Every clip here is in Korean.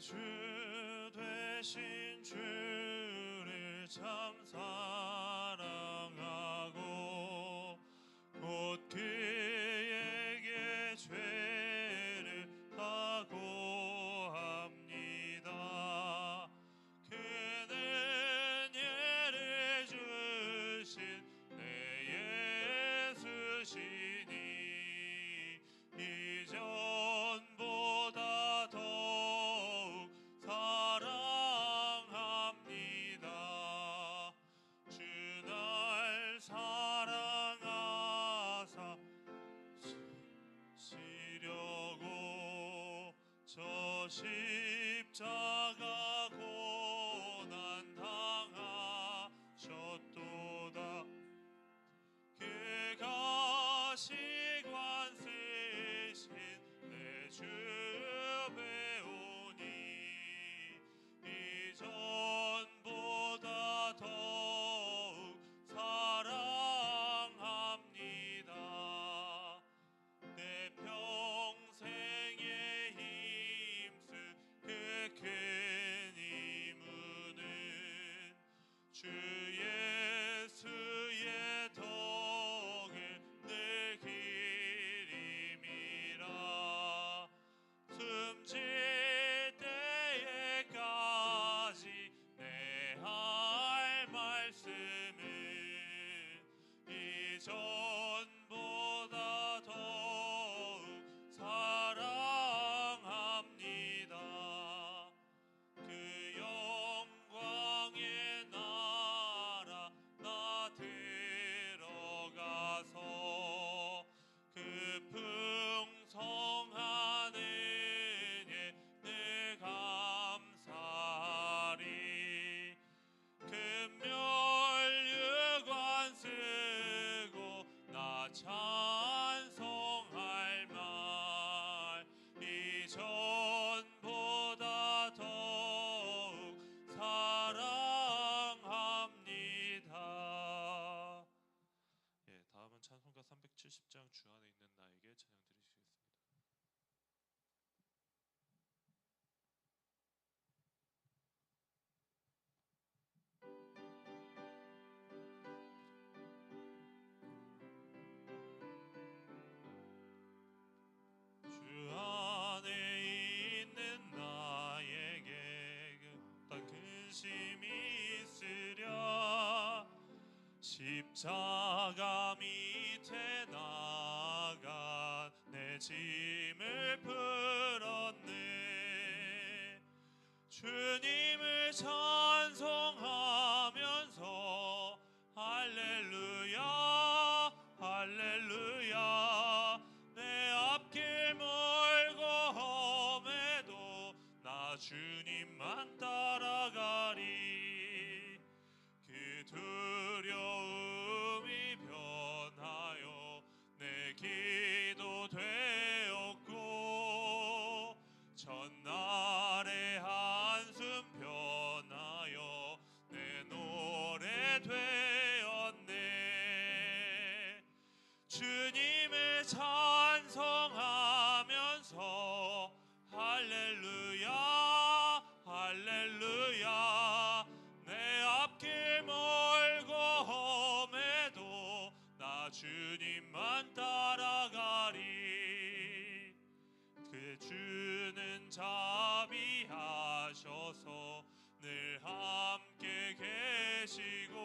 주 되신 주를 참 사랑하고 곧 그에게 죄를 각오합니다. 그는 예를 주신 내 예수시니 이전보다 더욱 사랑합니다. 주 날 사랑하사 시려고 저 십자가 고난 당하셨도다. 그가 시관 쓰신 내 주 배우니 이전보다 더욱 사랑합니다. 내 평생에 힘쓰 그 큰 임무는 주 예수의 덕을 늘 기림이라. 숨질 때에까지 내 할 말씀은 이전보다 더욱 사랑합니다. 그 영광의 나라 나 들어가서 그 풍성한 은혜 늘 감사하리. 금멸유관 쓰고 나 찬송할 말 이전보다 더욱 사랑합니다. 예, 다음은 찬송가 370장 주 안에 있는 나에게 찬양 드리시겠습니다. 주 안에 있는 나에게 극단 근심이 있으랴. 십자가 밑에 나간 내 짐을 풀었네. 주님을 찬송하면서 할렐루야 할렐루야. 내 앞길 멀고 험해도 나 주님만 따라가리. 그 두려움이 변하여 내 기도 되었고 전날의 한숨 변하여 내 노래 되었네. 주님을 찬송하면서 할렐루야 할렐루야. 내 앞길 멀고 험해도 나 주님만 따라가리. 그 주는 자비하셔서 늘 함께 계시고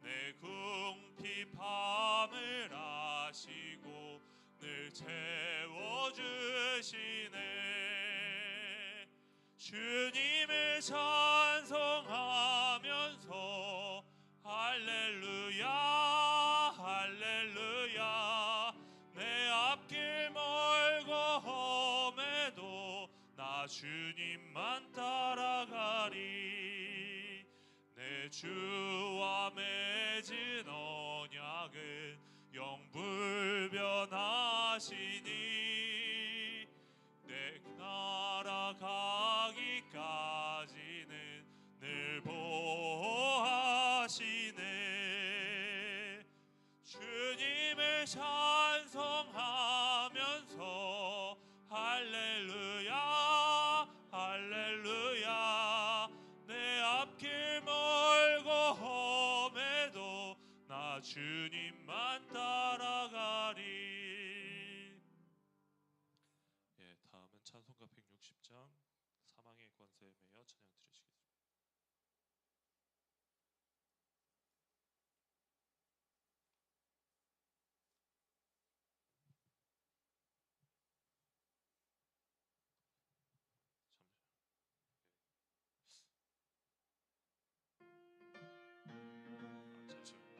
내 궁핍함을 아시고 늘 채워주시네. 주님을 찬송하면서 할렐루야 할렐루야. 내 앞길 멀고 험해도 나 주님만 따라가리. 내 주와 맺은 언약은 영불변하시니 내 나라 가기까지는 늘 보호하시네. 주님을 찬송하면서 할렐루야 주님만 따라가리. 예, 다음은 찬송가 160장 사망의 권세에 매여 찬양 드리시겠습니다.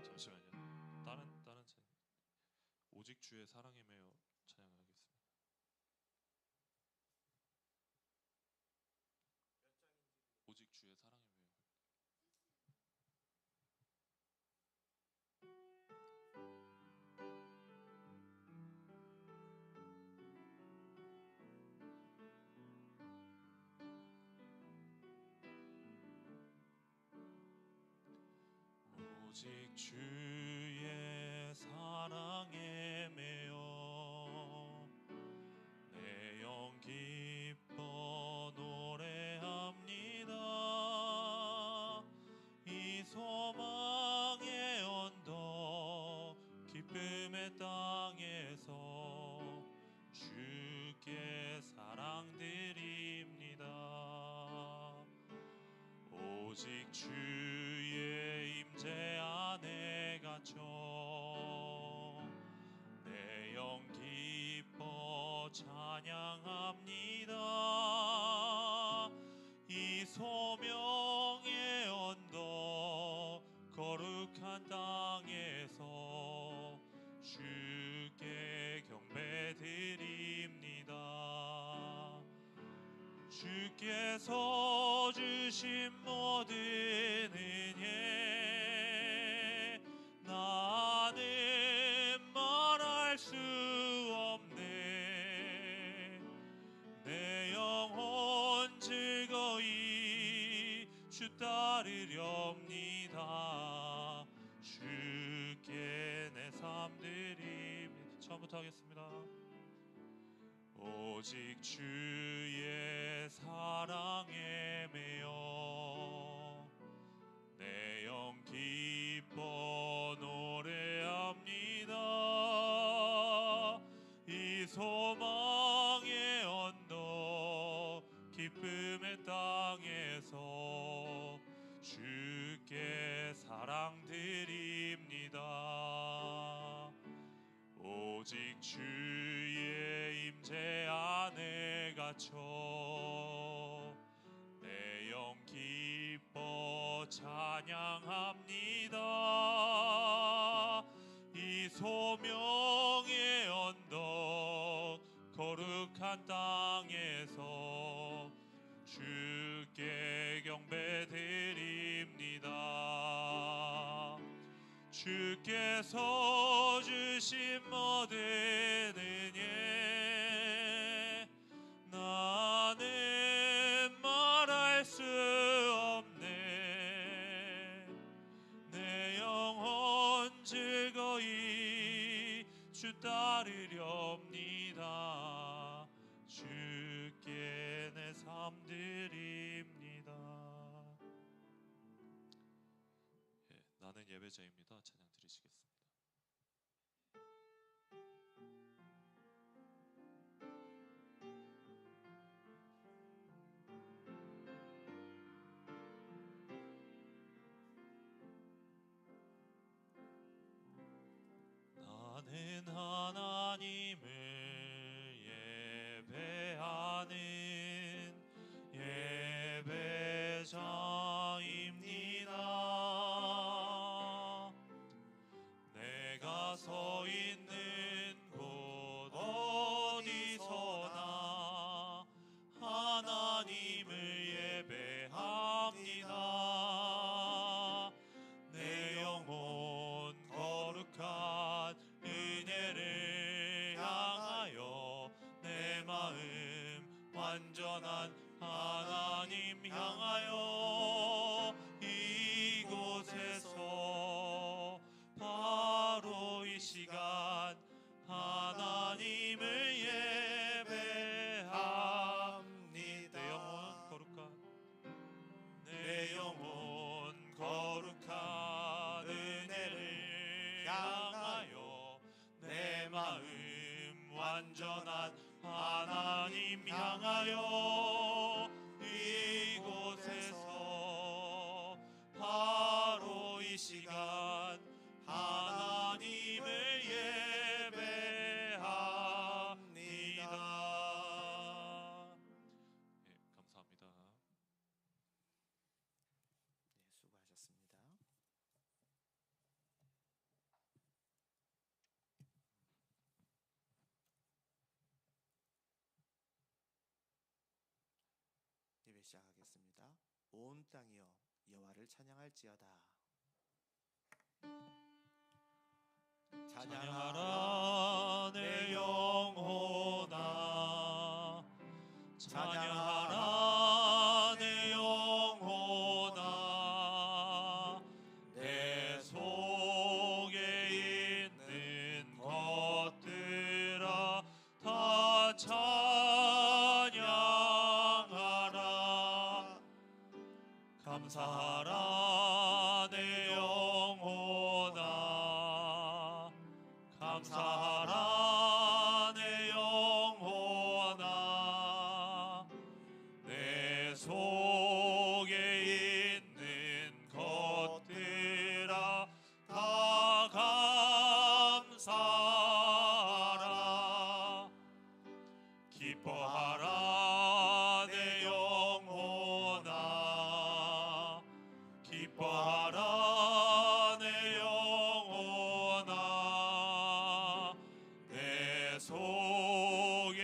잠시만요. 다른 찬 오직 주의 사랑에 매여 찬양하겠습니다. 오직 주의 사랑에 매여. 오직 주의 사랑에 매여 내 영 기뻐 노래합니다. 이 소망의 언덕 기쁨의 땅에서 주께 사랑드립니다. 오직 주의 임재 안에 갇혀 내 영 기뻐 찬양합니다. 이 소명의 언덕 거룩한 땅에서 주께 경배드립니다. 주께서 주신 모든 은혜 나는 말할 수 없네. 내 영혼 즐거이 주 따르렵니다. 주께 내 삶 드립니다. 처음부터 하겠습니다. 오직 주의 사랑에 매여 내 영 기뻐 노래합니다. 이 소망의 언덕 기쁨의 땅에서 주께 사랑드립니다. 오직 주의 임재 안에 갇혀 내 영 기뻐 찬양합니다. 이 소명의 언덕 거룩한 땅에서 주께 경배드립니다. 주께서 주신 모든 은혜 나는 말할 수 없네. 내 영혼 즐거이 주 따르렵니다. 주께 내 삶 드립니다. 예, 나는 예배자입니다. 찬양 드리시겠습니다. 나는 하나님을 예배하는 예배자입니다. 내가 서 있는 곳 어디서나 하나님을 예배합니다. 내 영혼 거룩한 은혜를 향하여 내 마음 완전한 하나님 향하여 완전한 하나님 향하여 이곳에서 바로 이 시간 하나님을 예배합니다. 예, 감사합니다. 네, 수고하셨습니다. 예배 시작하겠습니다. 온 땅이여 여호와를 찬양할지어다. 찬양하라 내 영혼아, 찬양하라 내 영혼아, 내 속에 있는 것들아 다 찬양하라. 감사하라 내 영혼아, 감사하라 내 영혼아, 내 속에 있는 것들아 다 감사하라. 기뻐하라 내 영혼아, 기뻐하라 내 영혼아, 내 속에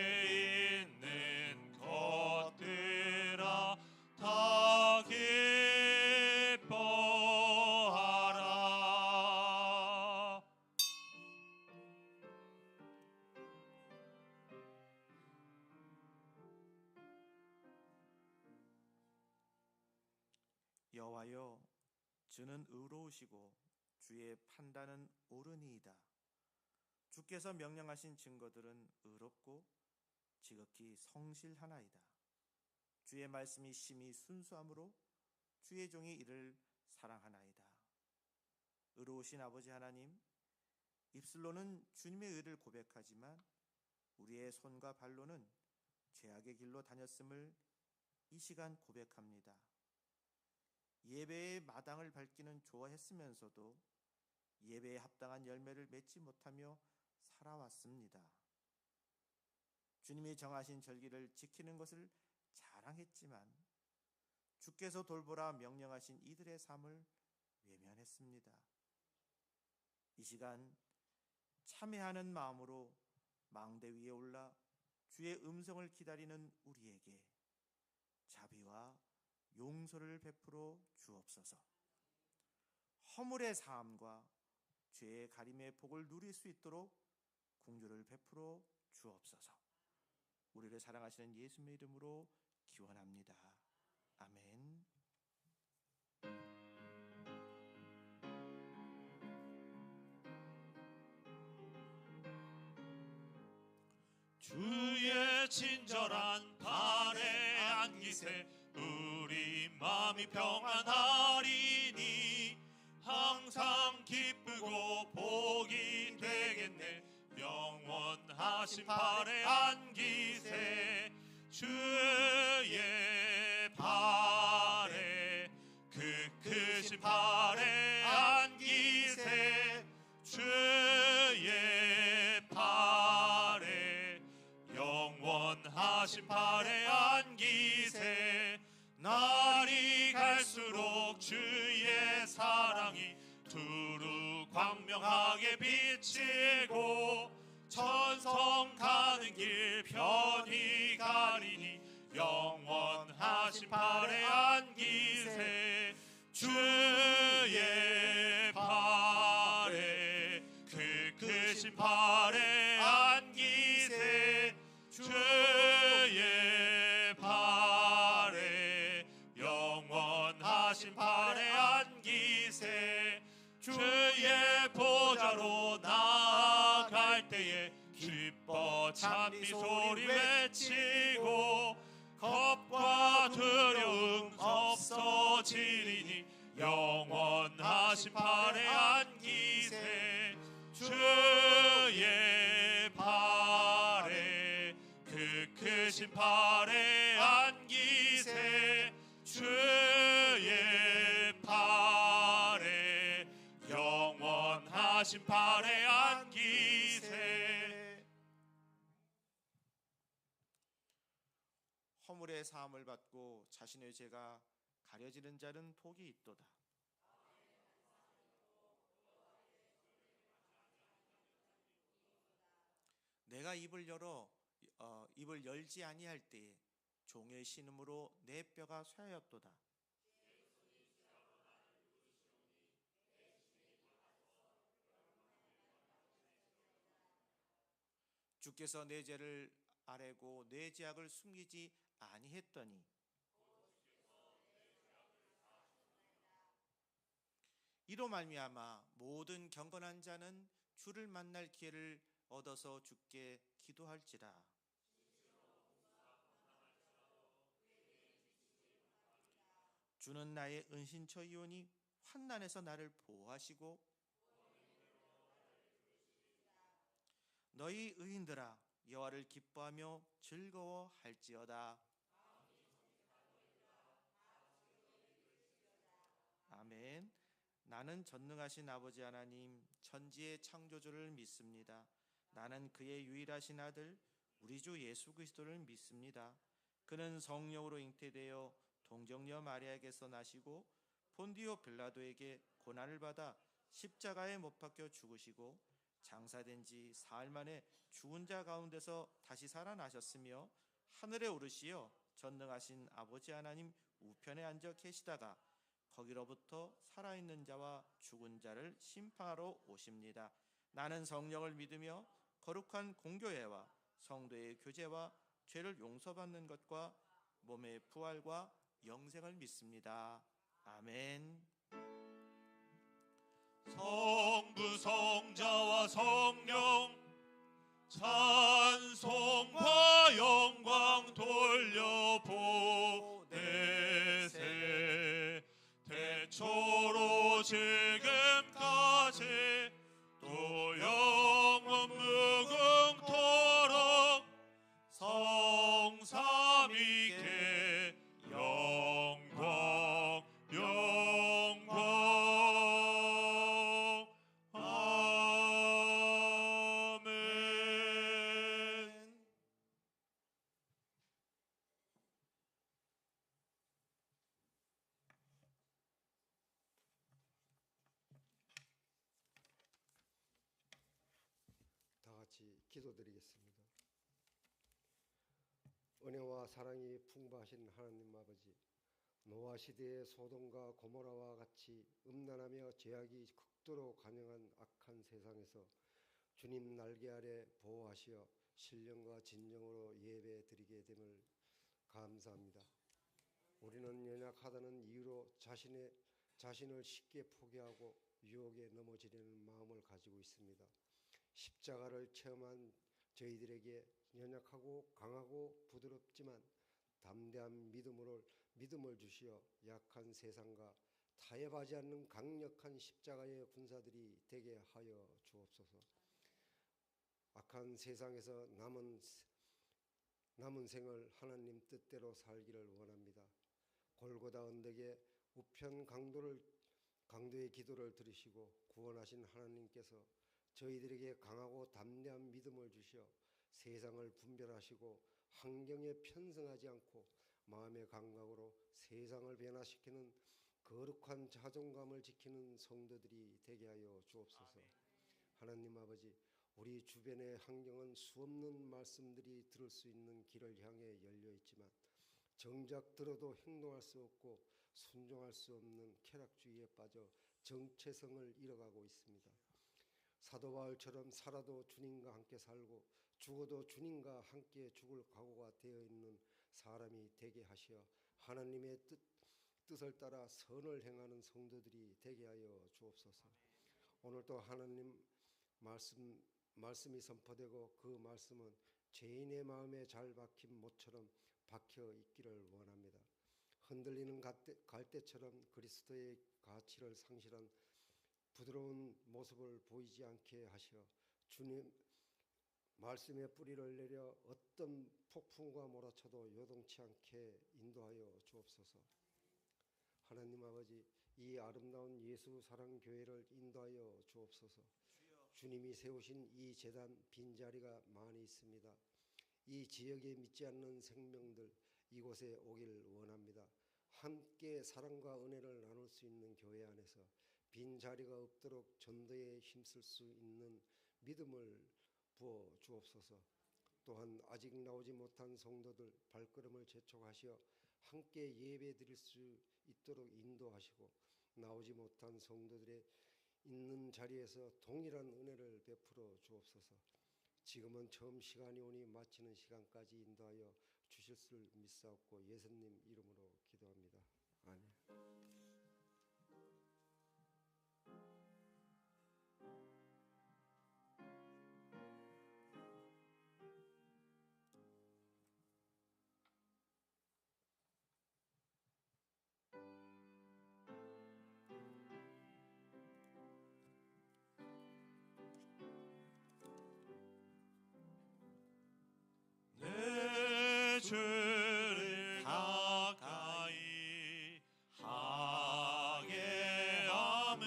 있는 것들아 다 기뻐하라. 여호와여, 주는 의로우시고 주의 판단은 옳으니이다. 주께서 명령하신 증거들은 의롭고 지극히 성실하나이다. 주의 말씀이 심히 순수함으로 주의 종이 이를 사랑하나이다. 의로우신 아버지 하나님, 입술로는 주님의 의를 고백하지만 우리의 손과 발로는 죄악의 길로 다녔음을 이 시간 고백합니다. 예배의 마당을 밟기는 좋아했으면서도 예배에 합당한 열매를 맺지 못하며 살아왔습니다. 주님이 정하신 절기를 지키는 것을 자랑했지만 주께서 돌보라 명령하신 이들의 삶을 외면했습니다. 이 시간 참회하는 마음으로 망대 위에 올라 주의 음성을 기다리는 우리에게 자비와 용서를 베풀어 주옵소서. 허물의 사함과 죄의 가림의 복을 누릴 수 있도록 긍휼을 베풀어 주옵소서. 우리를 사랑하시는 예수님의 이름으로 기원합니다. 아멘. 주의 친절한 발에 안기세 우리 마음이 평안하리니 항상 기쁘고 복이 되겠네. 영원하신 발에 안기세 주의 발에 그 크신 발에 안기세 주의 발에 영원하신 발에 안기세. 날이 갈수록 주의 사랑이 두루 광명하게 비치고 천성 가는 길 편히 가리니 영원하신 발에 안기세 주의 발에 그 크신 발에 안기세 주의 발에 영원하신 발에 안기세. 주의 보좌로 나아갈 때에 기뻐 찬미 소리 외치고 겁과 두려움 없어지리니 영원하신 발에 안기세 주의 발에 심판에 안기세. 허물의 사함을 받고 자신의 죄가 가려지는 자는 복이 있도다. 내가 입을 열지 아니할 때에 종의 신음으로 내 뼈가 쇠하였도다. 주께서 내 죄를 아뢰고 내 죄악을 숨기지 아니했더니 이로 말미암아 모든 경건한 자는 주를 만날 기회를 얻어서 주께 기도할지라. 주는 나의 은신처이오니 환난에서 나를 보호하시고 너희 의인들아 여호와를 기뻐하며 즐거워할지어다. 아멘. 나는 전능하신 아버지 하나님 천지의 창조주를 믿습니다. 나는 그의 유일하신 아들 우리 주 예수 그리스도를 믿습니다. 그는 성령으로 잉태되어 동정녀 마리아에게서 나시고 본디오 빌라도에게 고난을 받아 십자가에 못 박혀 죽으시고 장사된 지 사흘 만에 죽은 자 가운데서 다시 살아나셨으며 하늘에 오르시어 전능하신 아버지 하나님 우편에 앉아 계시다가 거기로부터 살아있는 자와 죽은 자를 심판하러 오십니다. 나는 성령을 믿으며 거룩한 공교회와 성도의 교제와 죄를 용서받는 것과 몸의 부활과 영생을 믿습니다. 아멘. 성부 성자와 성령 찬송과 영광 돌려보내세. 대초로 지금까지 또 영원 무궁토록 성삼위께 영광 영광. 아멘. 다 같이 기도드리겠습니다. 은혜와 사랑이 풍부하신 하나님 아버지, 노아 시대의 소돔과 고모라와 같이 음란하며 죄악이 극도로 관영한 악한 세상에서 주님 날개 아래 보호하시어 신령과 진정으로 예배드리게 됨을 감사합니다. 우리는 연약하다는 이유로 자신을 쉽게 포기하고 유혹에 넘어지려는 마음을 가지고 있습니다. 십자가를 체험한 저희들에게 연약하고 강하고 부드럽지만 담대한 믿음을 주시어 약한 세상과 타협하지 않는 강력한 십자가의 군사들이 되게 하여 주옵소서. 악한 세상에서 남은 생을 하나님 뜻대로 살기를 원합니다. 골고다 언덕에 우편 강도의 기도를 들으시고 구원하신 하나님께서 저희들에게 강하고 담대한 믿음을 주시어 세상을 분별하시고 환경에 편승하지 않고 마음의 감각으로 세상을 변화시키는 거룩한 자존감을 지키는 성도들이 되게 하여 주옵소서. 하나님 아버지, 우리 주변의 환경은 수없는 말씀들이 들을 수 있는 길을 향해 열려 있지만 정작 들어도 행동할 수 없고 순종할 수 없는 쾌락주의에 빠져 정체성을 잃어가고 있습니다. 사도 바울처럼 살아도 주님과 함께 살고 죽어도 주님과 함께 죽을 각오가 되어 있는 사람이 되게 하시어 하나님의 뜻을 따라 선을 행하는 성도들이 되게 하여 주옵소서. 오늘도 하나님 말씀이 선포되고 그 말씀은 죄인의 마음에 잘 박힌 못처럼 박혀 있기를 원합니다. 흔들리는 갈대처럼 그리스도의 가치를 상실한 부드러운 모습을 보이지 않게 하시어 주님 말씀의 뿌리를 내려 어떤 폭풍과 몰아쳐도 요동치 않게 인도하여 주옵소서. 하나님 아버지, 이 아름다운 예수 사랑 교회를 인도하여 주옵소서. 주님이 세우신 이 제단 빈자리가 많이 있습니다. 이 지역에 믿지 않는 생명들 이곳에 오길 원합니다. 함께 사랑과 은혜를 나눌 수 있는 교회 안에서 빈자리가 없도록 전도에 힘쓸 수 있는 믿음을 부어 주옵소서. 또한 아직 나오지 못한 성도들 발걸음을 재촉하시어 함께 예배 드릴 수 있도록 인도하시고, 나오지 못한 성도들의 있는 자리에서 동일한 은혜를 베풀어 주옵소서. 지금은 처음 시간이 오니 마치는 시간까지 인도하여 주실 줄 믿사옵고 예수님 이름으로 기도합니다. 아멘. 내 주를 가까이 하게 함은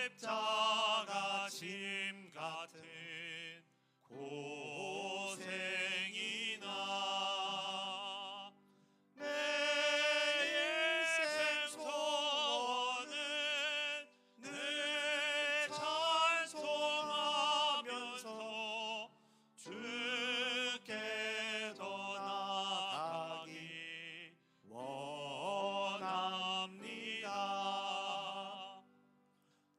십자가 짐 같은 고생이나 내 일생 소원은 늘 찬송하면서 주께 더 나아가기 원합니다.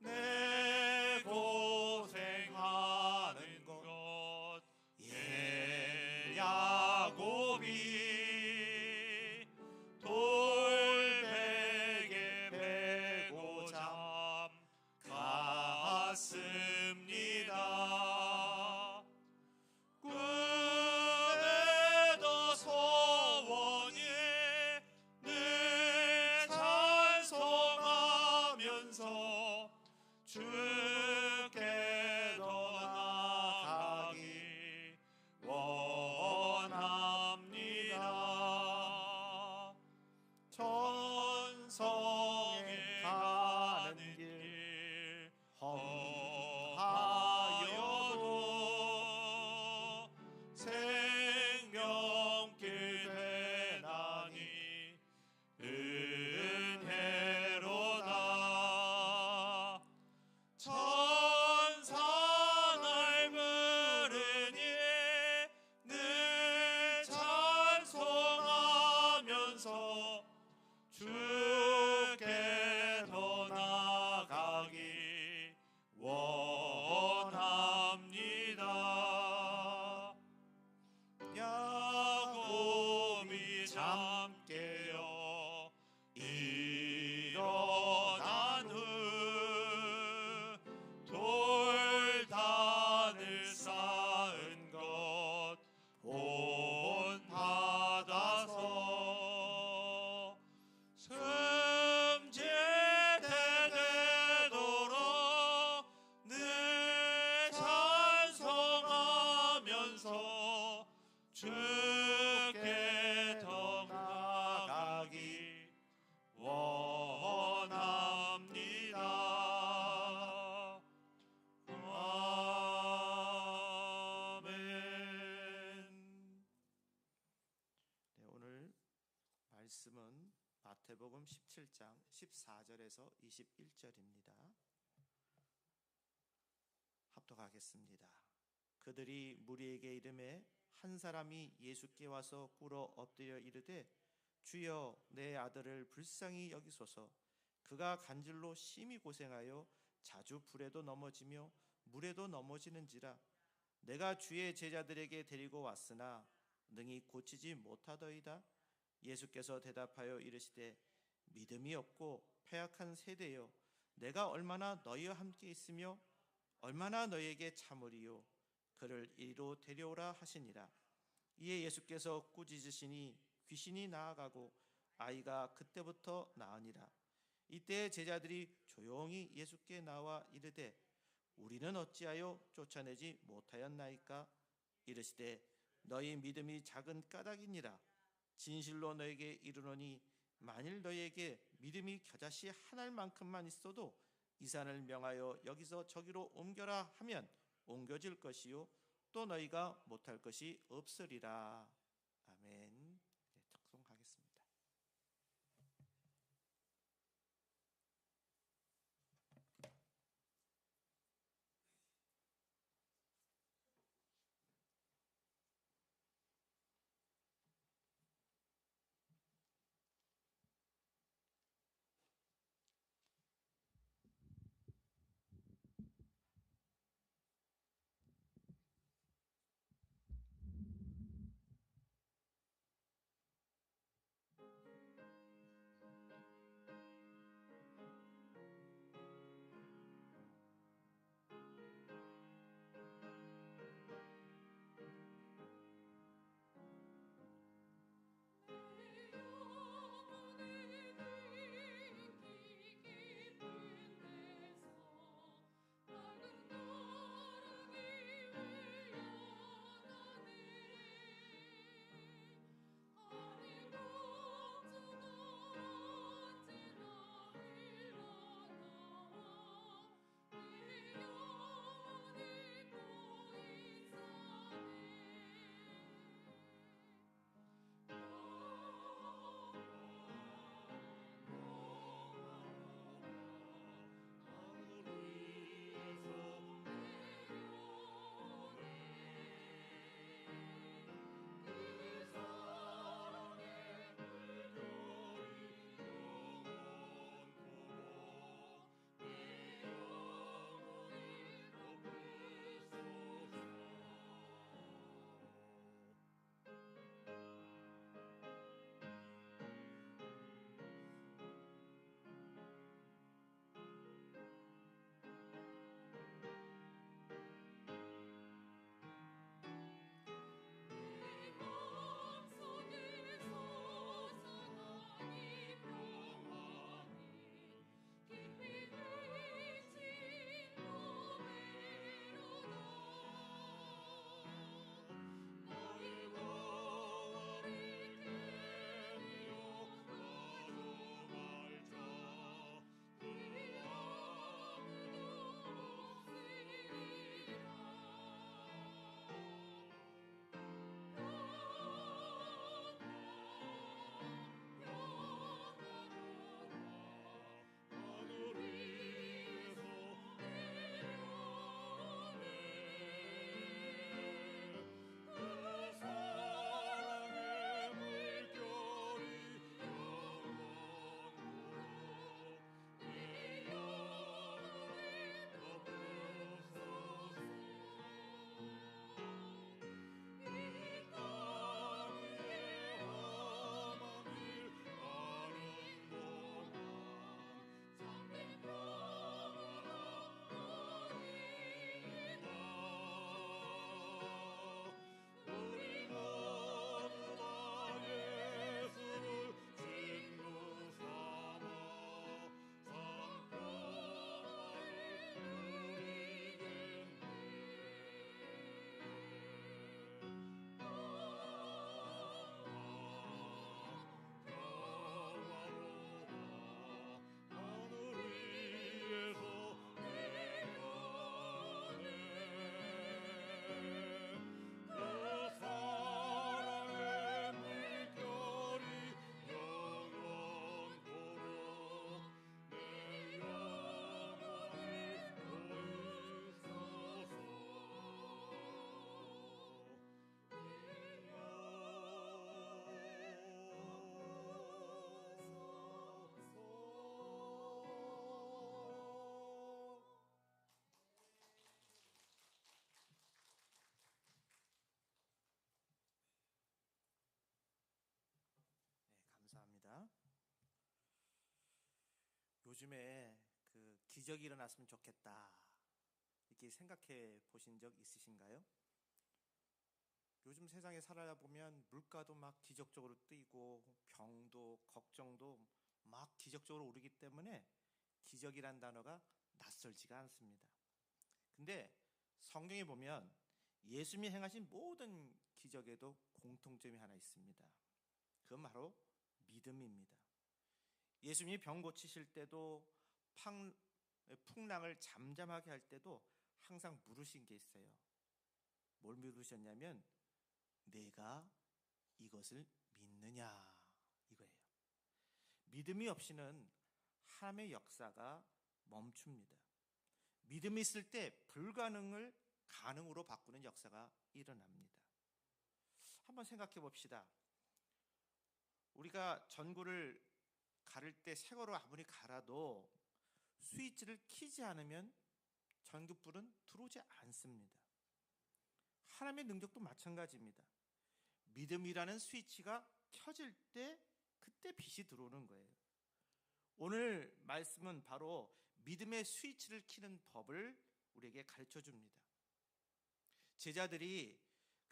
내 고생하는 것 야곱이 돌베개 베고 잠 갔습니다. 꿈에도 소원이 늘 찬송하면서 주께 더 나아가기 원합니다. 천성에 가는 길 험하여도 생명길 되나니 은혜로다. 천사 날 부르니 늘 찬송하면서 주께 더 나아가기 원합니다. 야곱이 잠 깨어 일어난 후 돌단을 쌓은 것 본받아서 승진대 되도록 늘 찬송하면서 주께 더 나아가기 원합니다. 아멘. 네, 오늘 말씀은 마태복음 17장 14절에서 21절입니다. 합독하겠습니다. 그들이 무리에게 이르매 한 사람이 예수께 와서 꿇어 엎드려 이르되 주여 내 아들을 불쌍히 여기소서. 그가 간질로 심히 고생하여 자주 불에도 넘어지며 물에도 넘어지는지라. 내가 주의 제자들에게 데리고 왔으나 능히 고치지 못하더이다. 예수께서 대답하여 이르시되 믿음이 없고 패악한 세대여, 내가 얼마나 너희와 함께 있으며 얼마나 너희에게 참으리요. 그를 이리로 데려오라 하시니라. 이에 예수께서 꾸짖으시니 귀신이 나아가고 아이가 그때부터 나으니라. 이때 제자들이 조용히 예수께 나와 이르되 우리는 어찌하여 쫓아내지 못하였나이까? 이르시되 너희 믿음이 작은 까닭이니라. 진실로 너에게 이르노니 만일 너희에게 믿음이 겨자씨 한 알만큼만 있어도 이 산을 명하여 여기서 저기로 옮겨라 하면 옮겨질 것이요 또 너희가 못할 것이 없으리라. 아멘. 네, 청송하겠습니다. 감사합니다. 요즘에 그 기적이 일어났으면 좋겠다 이렇게 생각해 보신 적 있으신가요? 요즘 세상에 살아보면 물가도 막 기적적으로 뛰고 병도 걱정도 막 기적적으로 오르기 때문에 기적이란 단어가 낯설지가 않습니다. 근데 성경에 보면 예수님이 행하신 모든 기적에도 공통점이 하나 있습니다. 그건 바로 믿음입니다. 예수님이 병 고치실 때도 풍랑을 잠잠하게 할 때도 항상 물으신 게 있어요. 뭘 물으셨냐면 내가 이것을 믿느냐 이거예요. 믿음이 없이는 하나님의 역사가 멈춥니다. 믿음이 있을 때 불가능을 가능으로 바꾸는 역사가 일어납니다. 한번 생각해 봅시다. 우리가 전구를 갈을 때 새 거로 아무리 갈아도 스위치를 키지 않으면 전구불은 들어오지 않습니다. 하나님의 능력도 마찬가지입니다. 믿음이라는 스위치가 켜질 때 그때 빛이 들어오는 거예요. 오늘 말씀은 바로 믿음의 스위치를 켜는 법을 우리에게 가르쳐 줍니다. 제자들이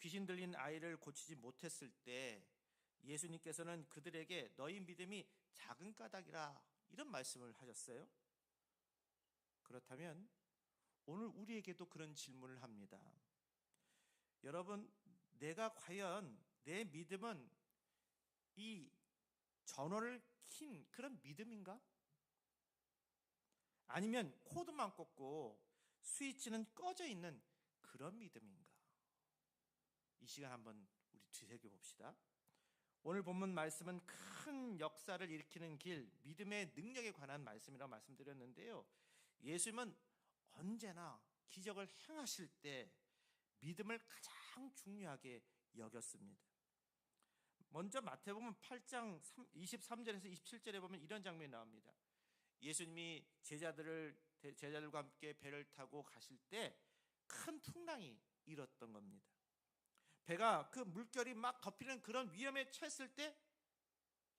귀신 들린 아이를 고치지 못했을 때 예수님께서는 그들에게 너희 믿음이 작은 까닭이라 이런 말씀을 하셨어요. 그렇다면 오늘 우리에게도 그런 질문을 합니다. 여러분, 내가 과연 내 믿음은 이 전원을 킨 그런 믿음인가? 아니면 코드만 꽂고 스위치는 꺼져 있는 그런 믿음인가? 이 시간 한번 우리 되새겨 봅시다. 오늘 본문 말씀은 큰 역사를 일으키는 길, 믿음의 능력에 관한 말씀이라고 말씀드렸는데요. 예수님은 언제나 기적을 행하실 때 믿음을 가장 중요하게 여겼습니다. 먼저 마태복음 8장 23절에서 27절에 보면 이런 장면이 나옵니다. 예수님이 제자들과 함께 배를 타고 가실 때 큰 풍랑이 일었던 겁니다. 배가 그 물결이 막 덮이는 그런 위험에 처했을 때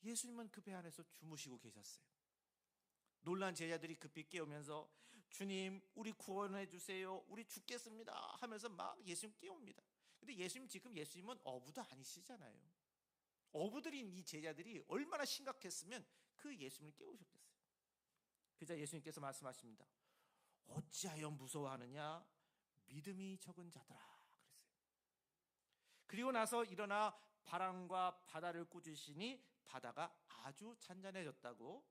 예수님은 그 배 안에서 주무시고 계셨어요. 놀란 제자들이 급히 깨우면서 주님 우리 구원해 주세요, 우리 죽겠습니다 하면서 막 예수님 깨웁니다. 근데 예수님은 어부도 아니시잖아요. 어부들인 이 제자들이 얼마나 심각했으면 그 예수님을 깨우셨겠어요. 그자 예수님께서 말씀하십니다. 어찌하여 무서워하느냐, 믿음이 적은 자들아 그랬어요. 그리고 나서 일어나 바람과 바다를 꾸짖으시니 바다가 아주 잔잔해졌다고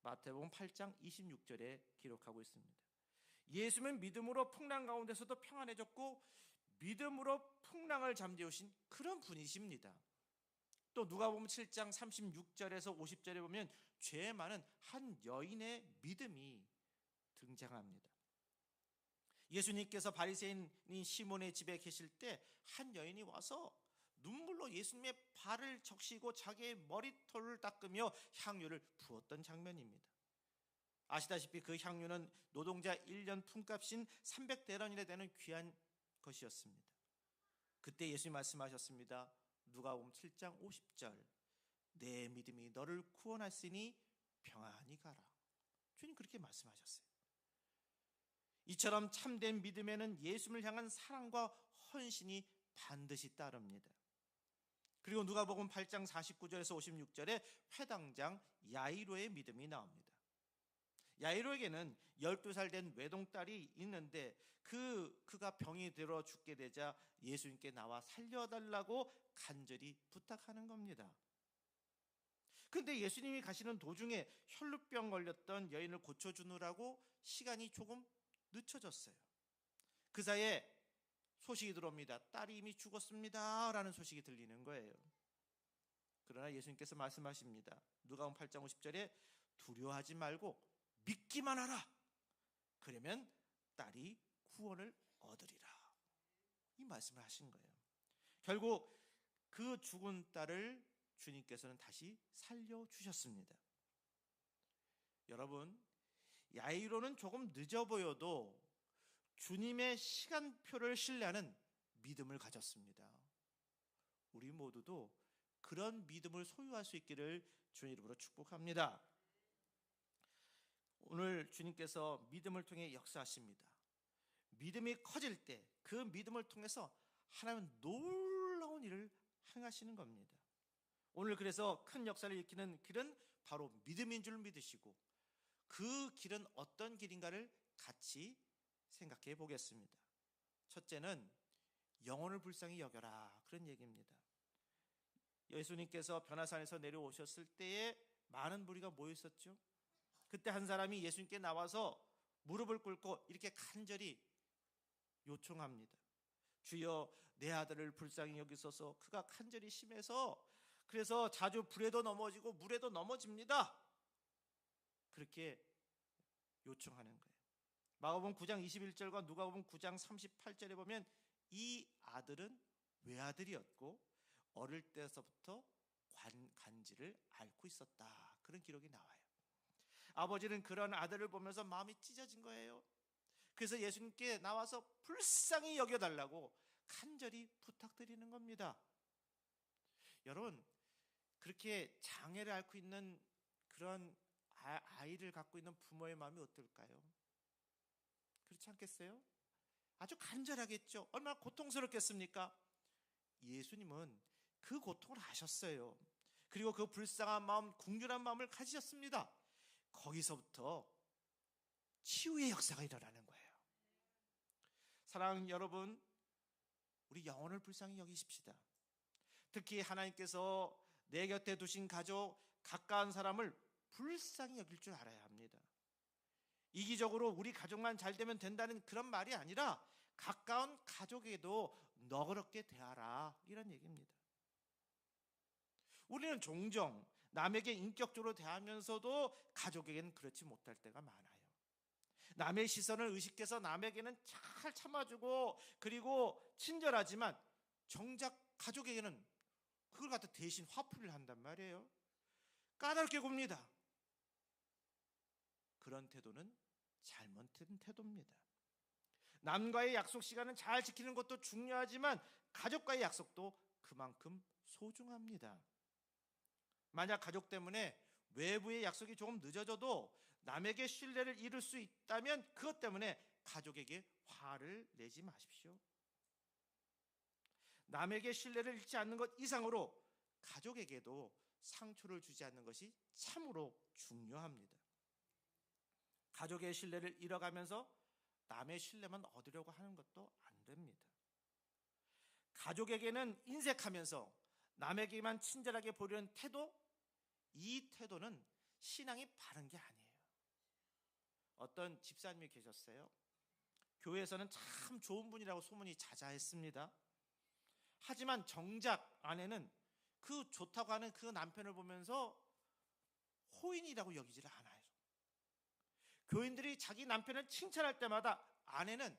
마태복음 8장 26절에 기록하고 있습니다. 예수님은 믿음으로 풍랑 가운데서도 평안해졌고 믿음으로 풍랑을 잠재우신 그런 분이십니다. 또 누가복음 7장 36절에서 50절에 보면 죄 많은 한 여인의 믿음이 등장합니다. 예수님께서 바리새인인 시몬의 집에 계실 때 한 여인이 와서 눈물로 예수님의 발을 적시고 자기의 머리털을 닦으며 향유를 부었던 장면입니다. 아시다시피 그 향유는 노동자 1년 품값인 300데나리온이나 되는 귀한 것이었습니다. 그때 예수님 말씀하셨습니다. 누가복음 7장 50절 내 믿음이 너를 구원했으니 평안히 가라. 주님 그렇게 말씀하셨어요. 이처럼 참된 믿음에는 예수님을 향한 사랑과 헌신이 반드시 따릅니다. 그리고 누가복음 8장 49절에서 56절에 회당장 야이로의 믿음이 나옵니다. 야이로에게는 12살 된 외동딸이 있는데 그가 병이 들어 죽게 되자 예수님께 나와 살려달라고 간절히 부탁하는 겁니다. 그런데 예수님이 가시는 도중에 혈루병 걸렸던 여인을 고쳐주느라고 시간이 조금 늦춰졌어요. 그 사이에 소식이 들어옵니다. 딸이 이미 죽었습니다 라는 소식이 들리는 거예요. 그러나 예수님께서 말씀하십니다. 누가복음 8장 50절에 두려워하지 말고 믿기만 하라. 그러면 딸이 구원을 얻으리라. 이 말씀을 하신 거예요. 결국 그 죽은 딸을 주님께서는 다시 살려주셨습니다. 여러분, 야이로는 조금 늦어 보여도 주님의 시간표를 신뢰하는 믿음을 가졌습니다. 우리 모두도 그런 믿음을 소유할 수 있기를 주님 이름으로 축복합니다. 오늘 주님께서 믿음을 통해 역사하십니다. 믿음이 커질 때 그 믿음을 통해서 하나님은 놀라운 일을 행하시는 겁니다. 오늘 그래서 큰 역사를 일으키는 길은 바로 믿음인 줄 믿으시고 그 길은 어떤 길인가를 같이 생각해 보겠습니다. 첫째는 영혼을 불쌍히 여겨라 그런 얘기입니다. 예수님께서 변화산에서 내려오셨을 때에 많은 무리가 모여 있었죠. 그때 한 사람이 예수님께 나와서 무릎을 꿇고 이렇게 간절히 요청합니다. 주여, 내 아들을 불쌍히 여기소서. 그가 간절히 심해서 그래서 자주 불에도 넘어지고 물에도 넘어집니다. 그렇게 요청하는 거예요. 마가복음 9장 21절과 누가복음 9장 38절에 보면 이 아들은 외아들이었고 어릴 때서부터 간지를 앓고 있었다, 그런 기록이 나와요. 아버지는 그런 아들을 보면서 마음이 찢어진 거예요. 그래서 예수님께 나와서 불쌍히 여겨달라고 간절히 부탁드리는 겁니다. 여러분, 그렇게 장애를 앓고 있는 그런 아이를 갖고 있는 부모의 마음이 어떨까요? 그렇지 않겠어요? 아주 간절하겠죠. 얼마나 고통스럽겠습니까? 예수님은 그 고통을 아셨어요. 그리고 그 불쌍한 마음, 궁휼한 마음을 가지셨습니다. 거기서부터 치유의 역사가 일어나는 거예요. 사랑하는 여러분, 우리 영혼을 불쌍히 여기십시다. 특히 하나님께서 내 곁에 두신 가족, 가까운 사람을 불쌍히 여길 줄 알아야 합니다. 이기적으로 우리 가족만 잘 되면 된다는 그런 말이 아니라 가까운 가족에게도 너그럽게 대하라, 이런 얘기입니다. 우리는 종종 남에게 인격적으로 대하면서도 가족에게는 그렇지 못할 때가 많아요. 남의 시선을 의식해서 남에게는 잘 참아주고 그리고 친절하지만 정작 가족에게는 그걸 갖다 대신 화풀이를 한단 말이에요. 까다롭게 굽니다. 그런 태도는 잘못된 태도입니다. 남과의 약속 시간은 잘 지키는 것도 중요하지만 가족과의 약속도 그만큼 소중합니다. 만약 가족 때문에 외부의 약속이 조금 늦어져도 남에게 신뢰를 잃을 수 있다면 그것 때문에 가족에게 화를 내지 마십시오. 남에게 신뢰를 잃지 않는 것 이상으로 가족에게도 상처를 주지 않는 것이 참으로 중요합니다. 가족의 신뢰를 잃어가면서 남의 신뢰만 얻으려고 하는 것도 안 됩니다. 가족에게는 인색하면서 남에게만 친절하게 보이려는 태도, 이 태도는 신앙이 바른 게 아니에요. 어떤 집사님이 계셨어요. 교회에서는 참 좋은 분이라고 소문이 자자했습니다. 하지만 정작 아내는 그 좋다고 하는 그 남편을 보면서 호인이라고 여기지를 않아요. 교인들이 자기 남편을 칭찬할 때마다 아내는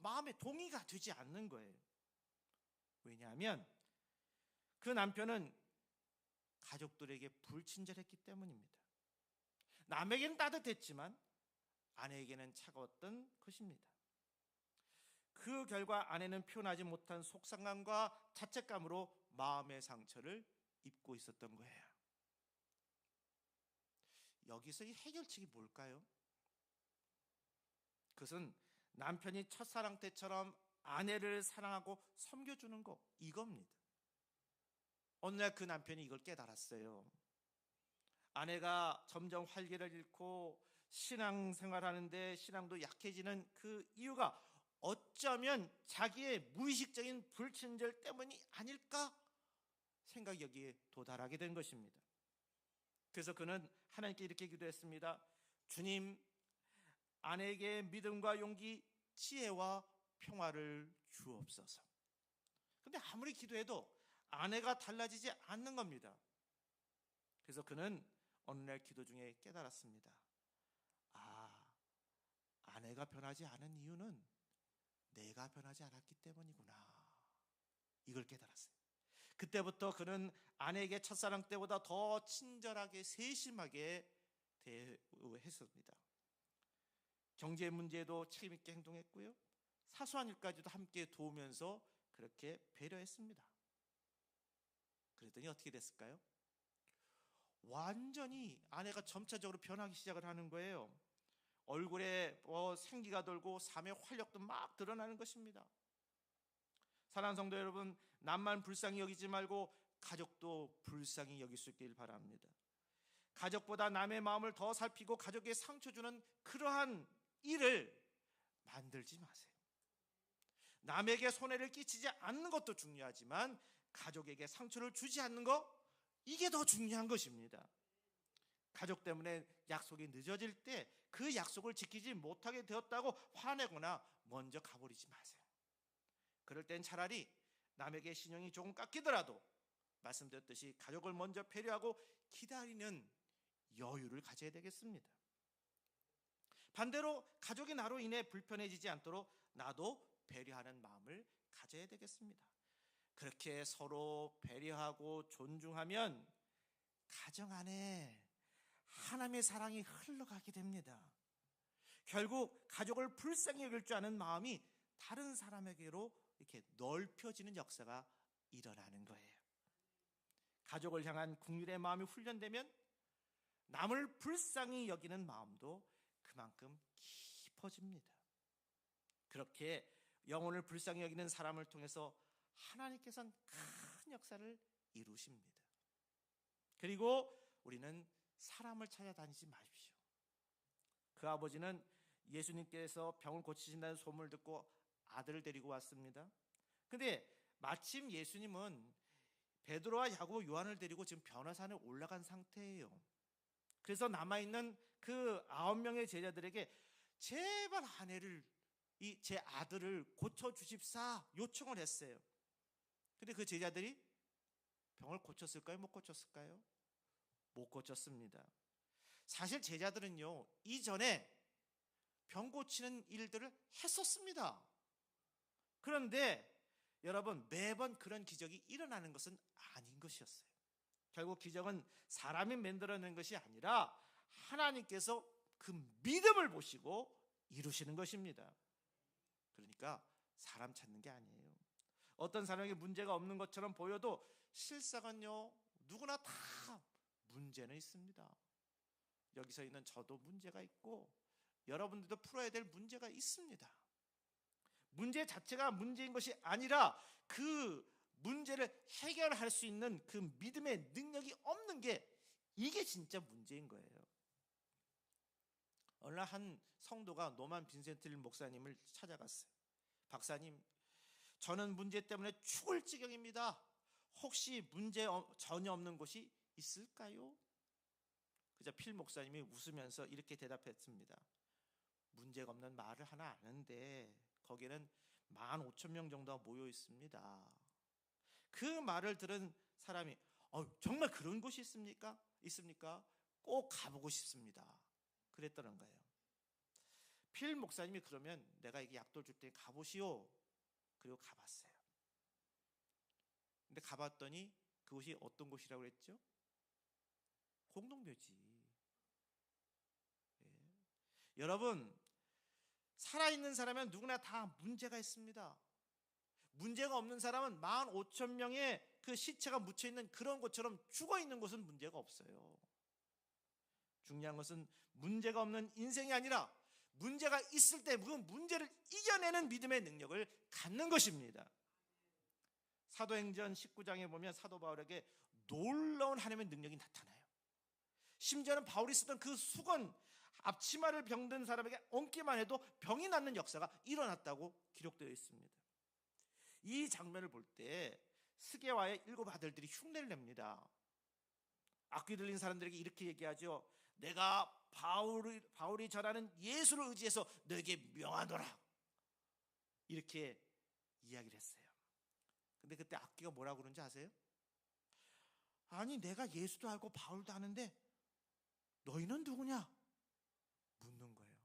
마음에 동의가 되지 않는 거예요. 왜냐하면 그 남편은 가족들에게 불친절했기 때문입니다. 남에게는 따뜻했지만 아내에게는 차가웠던 것입니다. 그 결과 아내는 표현하지 못한 속상함과 자책감으로 마음의 상처를 입고 있었던 거예요. 여기서 이 해결책이 뭘까요? 그것은 남편이 첫사랑 때처럼 아내를 사랑하고 섬겨주는 거, 이겁니다. 어느 날 그 남편이 이걸 깨달았어요. 아내가 점점 활기를 잃고 신앙생활하는데 신앙도 약해지는 그 이유가 어쩌면 자기의 무의식적인 불친절 때문이 아닐까 생각이 여기에 도달하게 된 것입니다. 그래서 그는 하나님께 이렇게 기도했습니다. 주님, 아내에게 믿음과 용기, 지혜와 평화를 주옵소서. 근데 아무리 기도해도 아내가 달라지지 않는 겁니다. 그래서 그는 어느 날 기도 중에 깨달았습니다. 아내가 변하지 않은 이유는 내가 변하지 않았기 때문이구나, 이걸 깨달았어요. 그때부터 그는 아내에게 첫사랑 때보다 더 친절하게 세심하게 대우했습니다. 경제 문제에도 책임 있게 행동했고요, 사소한 일까지도 함께 도우면서 그렇게 배려했습니다. 그랬더니 어떻게 됐을까요? 완전히 아내가 점차적으로 변하기 시작을 하는 거예요. 얼굴에 생기가 돌고 삶의 활력도 막 드러나는 것입니다. 사랑하는 성도 여러분, 남만 불쌍히 여기지 말고 가족도 불쌍히 여길 수 있길 바랍니다. 가족보다 남의 마음을 더 살피고 가족에 상처 주는 그러한 일을 만들지 마세요. 남에게 손해를 끼치지 않는 것도 중요하지만 가족에게 상처를 주지 않는 것, 이게 더 중요한 것입니다. 가족 때문에 약속이 늦어질 때 그 약속을 지키지 못하게 되었다고 화내거나 먼저 가버리지 마세요. 그럴 땐 차라리 남에게 신용이 조금 깎이더라도 말씀드렸듯이 가족을 먼저 배려하고 기다리는 여유를 가져야 되겠습니다. 반대로 가족이 나로 인해 불편해지지 않도록 나도 배려하는 마음을 가져야 되겠습니다. 그렇게 서로 배려하고 존중하면 가정 안에 하나님의 사랑이 흘러가게 됩니다. 결국 가족을 불쌍히 여길 줄 아는 마음이 다른 사람에게로 이렇게 넓혀지는 역사가 일어나는 거예요. 가족을 향한 긍휼의 마음이 훈련되면 남을 불쌍히 여기는 마음도 그만큼 깊어집니다. 그렇게 영혼을 불쌍히 여기는 사람을 통해서 하나님께서는 큰 역사를 이루십니다. 그리고 우리는 사람을 찾아다니지 마십시오. 그 아버지는 예수님께서 병을 고치신다는 소문을 듣고 아들을 데리고 왔습니다. 근데 마침 예수님은 베드로와 야고보, 요한을 데리고 지금 변화산에 올라간 상태예요. 그래서 남아있는 그 9명의 제자들에게 제발 제 아들을 고쳐주십사 요청을 했어요. 근데 그 제자들이 병을 고쳤을까요? 못 고쳤을까요? 못 고쳤습니다. 사실 제자들은요, 이전에 병 고치는 일들을 했었습니다. 그런데 여러분, 매번 그런 기적이 일어나는 것은 아닌 것이었어요. 결국 기적은 사람이 만들어낸 것이 아니라 하나님께서 그 믿음을 보시고 이루시는 것입니다. 그러니까 사람 찾는 게 아니에요. 어떤 사람에게 문제가 없는 것처럼 보여도 실상은요, 누구나 다 문제는 있습니다. 여기서 있는 저도 문제가 있고 여러분들도 풀어야 될 문제가 있습니다. 문제 자체가 문제인 것이 아니라 그 문제를 해결할 수 있는 그 믿음의 능력이 없는 게 이게 진짜 문제인 거예요. 어느 날 한 성도가 노만 빈센틀 목사님을 찾아갔어요. 박사님, 저는 문제 때문에 죽을 지경입니다. 혹시 문제 전혀 없는 곳이 있을까요? 그저 필 목사님이 웃으면서 이렇게 대답했습니다. 문제가 없는 마을을 하나 아는데 거기에는 15,000명 정도가 모여 있습니다. 그 말을 들은 사람이 정말 그런 곳이 있습니까? 꼭 가보고 싶습니다. 그랬다는 거예요. 필 목사님이 그러면 내가 이게 약도 줄 테니 가보시오. 그리고 가봤어요. 근데 가봤더니 그곳이 어떤 곳이라고 그랬죠? 공동묘지. 예. 여러분, 살아있는 사람은 누구나 다 문제가 있습니다. 문제가 없는 사람은 15,000명의 그 시체가 묻혀있는 그런 곳처럼 죽어있는 곳은 문제가 없어요. 중요한 것은 문제가 없는 인생이 아니라 문제가 있을 때 그 문제를 이겨내는 믿음의 능력을 갖는 것입니다. 사도행전 19장에 보면 사도 바울에게 놀라운 하나님의 능력이 나타나요. 심지어는 바울이 쓰던 그 수건, 앞치마를 병든 사람에게 얹기만 해도 병이 낫는 역사가 일어났다고 기록되어 있습니다. 이 장면을 볼 때 스게와의 7 아들들이 흉내를 냅니다. 악귀 들린 사람들에게 이렇게 얘기하죠. 내가 바울이 전하는 예수를 의지해서 너에게 명하노라. 이렇게 이야기를 했어요. 근데 그때 악귀가 뭐라고 그러는지 아세요? 아니, 내가 예수도 알고 바울도 아는데 너희는 누구냐? 묻는 거예요.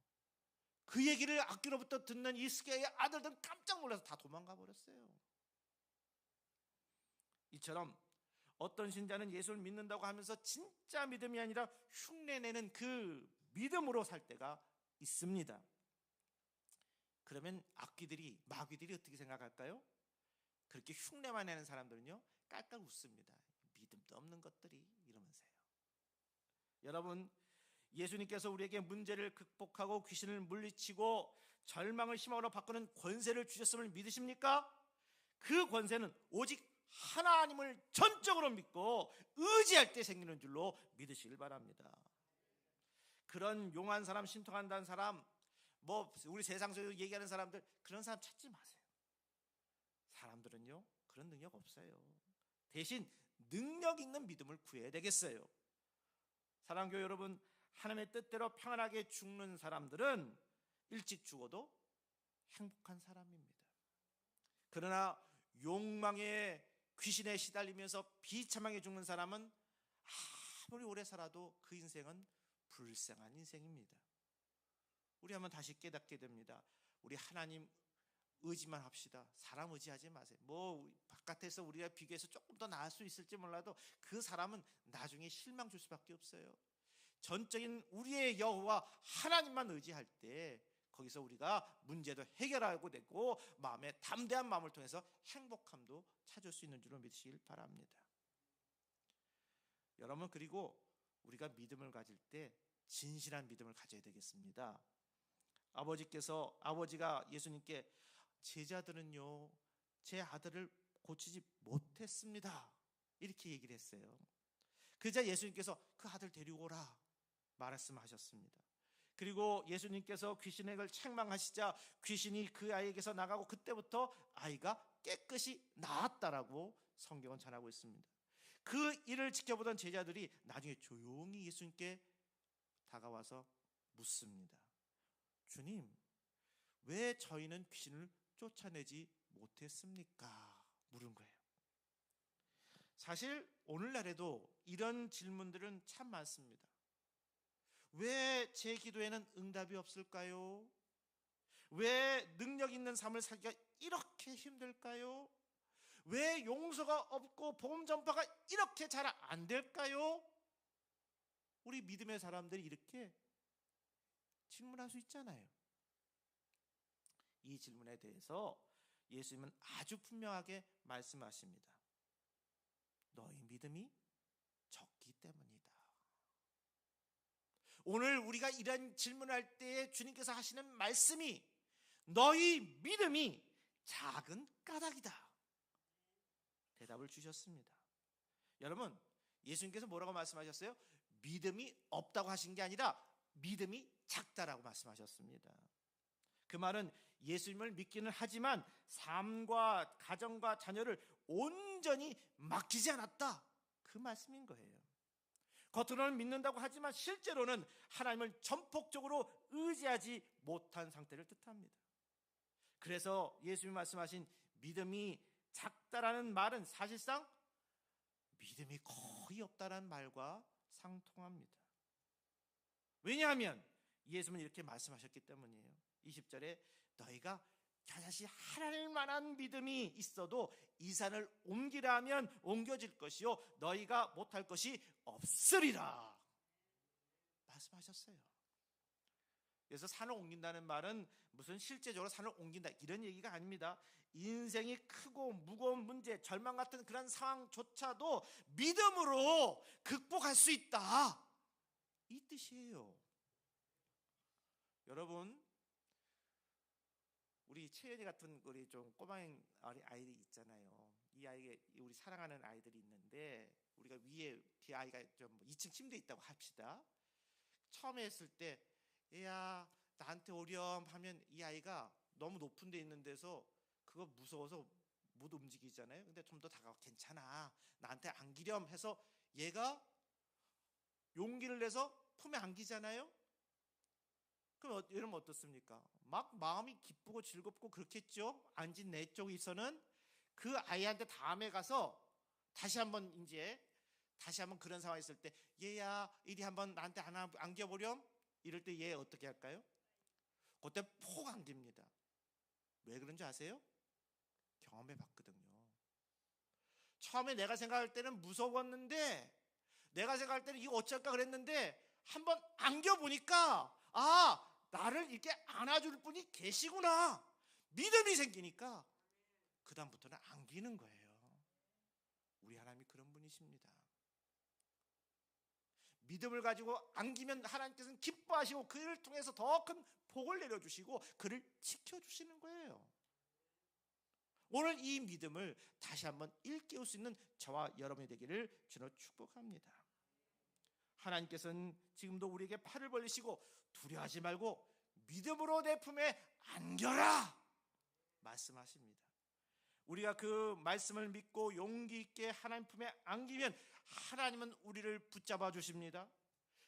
그 얘기를 악귀로부터 듣는 이 스게의 아들들은 깜짝 놀라서 다 도망가 버렸어요. 이처럼 어떤 신자는 예수를 믿는다고 하면서 진짜 믿음이 아니라 흉내내는 그 믿음으로 살 때가 있습니다. 그러면 마귀들이 어떻게 생각할까요? 그렇게 흉내만 내는 사람들은요, 깔깔 웃습니다. 믿음도 없는 것들이, 이러면서요. 여러분, 예수님께서 우리에게 문제를 극복하고 귀신을 물리치고 절망을 희망으로 바꾸는 권세를 주셨음을 믿으십니까? 그 권세는 오직 하나님을 전적으로 믿고 의지할 때 생기는 줄로 믿으시길 바랍니다. 그런 용한 사람, 신통한다는 사람, 우리 세상 속에서 얘기하는 사람들, 그런 사람 찾지 마세요. 사람들은요, 그런 능력 없어요. 대신 능력 있는 믿음을 구해야 되겠어요. 사랑교회 여러분, 하나님의 뜻대로 평안하게 죽는 사람들은 일찍 죽어도 행복한 사람입니다. 그러나 욕망의 귀신에 시달리면서 비참하게 죽는 사람은 아무리 오래 살아도 그 인생은 불쌍한 인생입니다. 우리 한번 다시 깨닫게 됩니다. 우리 하나님 의지만 합시다. 사람 의지하지 마세요. 뭐 바깥에서 우리가 비교해서 조금 더 나을 수 있을지 몰라도 그 사람은 나중에 실망 줄 수밖에 없어요. 전적인 우리의 여호와 하나님만 의지할 때 거기서 우리가 문제도 해결하고 되고 마음에 담대한 마음을 통해서 행복함도 찾을 수 있는 줄로 믿으시길 바랍니다. 여러분, 그리고 우리가 믿음을 가질 때 진실한 믿음을 가져야 되겠습니다. 아버지가 예수님께 제자들은요 제 아들을 고치지 못했습니다 이렇게 얘기를 했어요. 그러자 예수님께서 그 아들 데리고 오라 말씀하셨습니다. 그리고 예수님께서 귀신을 책망하시자 귀신이 그 아이에게서 나가고 그때부터 아이가 깨끗이 나았다라고 성경은 전하고 있습니다. 그 일을 지켜보던 제자들이 나중에 조용히 예수님께 다가와서 묻습니다. 주님, 왜 저희는 귀신을 쫓아내지 못했습니까? 물은 거예요. 사실 오늘날에도 이런 질문들은 참 많습니다. 왜 제 기도에는 응답이 없을까요? 왜 능력 있는 삶을 살기가 이렇게 힘들까요? 왜 용서가 없고 복음 전파가 이렇게 잘 안 될까요? 우리 믿음의 사람들이 이렇게 질문할 수 있잖아요. 이 질문에 대해서 예수님은 아주 분명하게 말씀하십니다. 너희 믿음이 적기 때문이다. 오늘 우리가 이런 질문할 때에 주님께서 하시는 말씀이 너희 믿음이 작은 까닭이다. 대답을 주셨습니다. 여러분, 예수님께서 뭐라고 말씀하셨어요? 믿음이 없다고 하신 게 아니라 믿음이 작다라고 말씀하셨습니다. 그 말은 예수님을 믿기는 하지만 삶과 가정과 자녀를 온전히 맡기지 않았다, 그 말씀인 거예요. 겉으로는 믿는다고 하지만 실제로는 하나님을 전폭적으로 의지하지 못한 상태를 뜻합니다. 그래서 예수님이 말씀하신 믿음이 작다라는 말은 사실상 믿음이 거의 없다라는 말과 상통합니다. 왜냐하면 예수님은 이렇게 말씀하셨기 때문이에요. 20절에 너희가 겨자씨 하나님만한 믿음이 있어도 이 산을 옮기라 하면 옮겨질 것이요 너희가 못할 것이 없으리라 말씀하셨어요. 그래서 산을 옮긴다는 말은 무슨 실제적으로 산을 옮긴다 이런 얘기가 아닙니다. 인생이 크고 무거운 문제, 절망 같은 그런 상황조차도 믿음으로 극복할 수 있다, 이 뜻이에요. 여러분, 우리 채연이 같은 우리 좀 꼬마인 아이들이 있잖아요. 이 아이가 우리 사랑하는 아이들이 있는데 우리가 위에 뒤에 아이가 좀 2층 침대에 있다고 합시다. 처음에 했을 때 얘야 나한테 오렴 하면 이 아이가 너무 높은 데 있는 데서 그거 무서워서 못 움직이잖아요. 근데 좀 더 다가와 괜찮아 나한테 안기렴 해서 얘가 용기를 내서 품에 안기잖아요. 그럼 여러분 어떻습니까? 막 마음이 기쁘고 즐겁고 그렇겠죠. 앉은 내 쪽에서는 그 아이한테 다음에 가서 다시 한번 그런 상황이 있을 때 얘야 이리 한번 나한테 안겨보렴 이럴 때 얘 어떻게 할까요? 그때 폭 안깁니다. 왜 그런지 아세요? 경험해 봤거든요. 처음에 내가 생각할 때는 무서웠는데 내가 생각할 때는 이거 어쩔까 그랬는데 한번 안겨보니까 나를 이렇게 안아줄 분이 계시구나 믿음이 생기니까 그 다음부터는 안기는 거예요. 우리 하나님이 그런 분이십니다. 믿음을 가지고 안기면 하나님께서는 기뻐하시고 그를 통해서 더 큰 복을 내려주시고 그를 지켜주시는 거예요. 오늘 이 믿음을 다시 한번 일깨울 수 있는 저와 여러분이 되기를 주로 축복합니다. 하나님께서는 지금도 우리에게 팔을 벌리시고 두려워하지 말고 믿음으로 내 품에 안겨라 말씀하십니다. 우리가 그 말씀을 믿고 용기 있게 하나님 품에 안기면 하나님은 우리를 붙잡아 주십니다.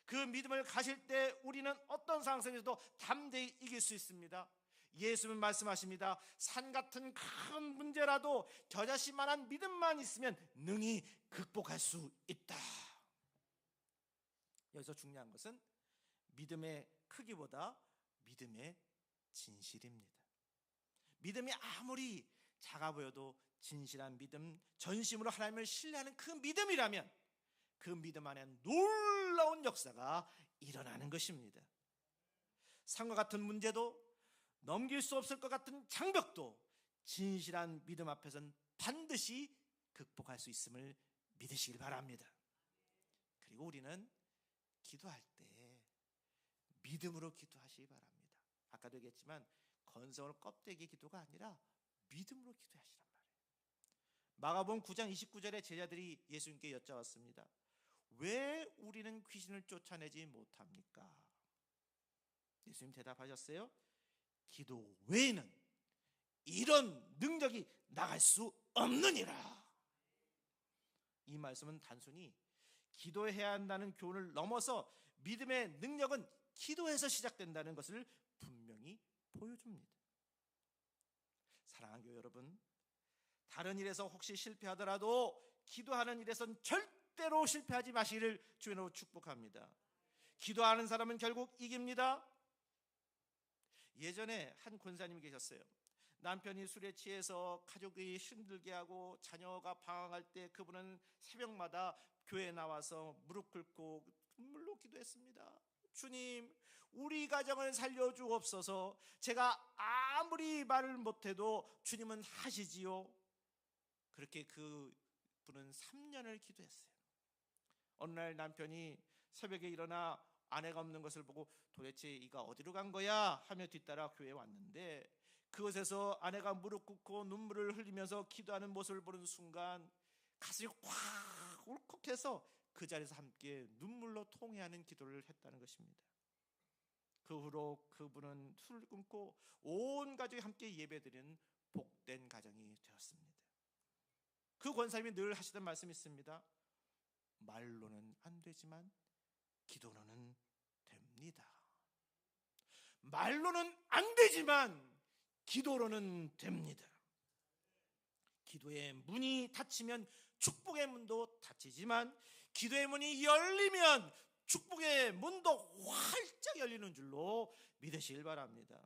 그 믿음을 가질 때 우리는 어떤 상황 속에서도 담대히 이길 수 있습니다. 예수님은 말씀하십니다. 산 같은 큰 문제라도 겨자씨만한 믿음만 있으면 능히 극복할 수 있다. 여기서 중요한 것은 믿음의 크기보다 믿음의 진실입니다. 믿음이 아무리 작아 보여도 진실한 믿음, 전심으로 하나님을 신뢰하는 그 믿음이라면 그 믿음 안에 놀라운 역사가 일어나는 것입니다. 산과 같은 문제도 넘길 수 없을 것 같은 장벽도 진실한 믿음 앞에서는 반드시 극복할 수 있음을 믿으시길 바랍니다. 그리고 우리는 기도할 때 믿음으로 기도하시기 바랍니다. 아까도 얘기했지만 건성을 껍데기 기도가 아니라 믿음으로 기도하시란 말이에요. 마가복음 9장 29절에 제자들이 예수님께 여짜왔습니다. 왜 우리는 귀신을 쫓아내지 못합니까? 예수님 대답하셨어요. 기도 외에는 이런 능력이 나갈 수 없느니라. 이 말씀은 단순히 기도해야 한다는 교훈을 넘어서 믿음의 능력은 기도에서 시작된다는 것을 분명히 보여줍니다. 사랑하는 교회 여러분, 다른 일에서 혹시 실패하더라도 기도하는 일에선 절대로 실패하지 마시기를 주님으로 축복합니다. 기도하는 사람은 결국 이깁니다. 예전에 한 권사님이 계셨어요. 남편이 술에 취해서 가족이 힘들게 하고 자녀가 방황할 때 그분은 새벽마다 교회에 나와서 무릎 꿇고 눈물로 기도했습니다. 주님, 우리 가정을 살려주옵소서. 제가 아무리 말을 못해도 주님은 하시지요. 그렇게 그 분은 3년을 기도했어요. 어느 날 남편이 새벽에 일어나 아내가 없는 것을 보고 도대체 이가 어디로 간 거야 하며 뒤따라 교회에 왔는데, 그곳에서 아내가 무릎 꿇고 눈물을 흘리면서 기도하는 모습을 보는 순간 가슴이 확 울컥해서 그 자리에서 함께 눈물로 통회하는 기도를 했다는 것입니다. 그 후로 그분은 술을 끊고 온 가족이 함께 예배드리는 복된 가정이 되었습니다. 그 권사님이 늘 하시던 말씀이 있습니다. 말로는 안 되지만 기도로는 됩니다. 말로는 안 되지만 기도로는 됩니다. 기도의 문이 닫히면 축복의 문도 닫히지만 기도의 문이 열리면 축복의 문도 활짝 열리는 줄로 믿으시길 바랍니다.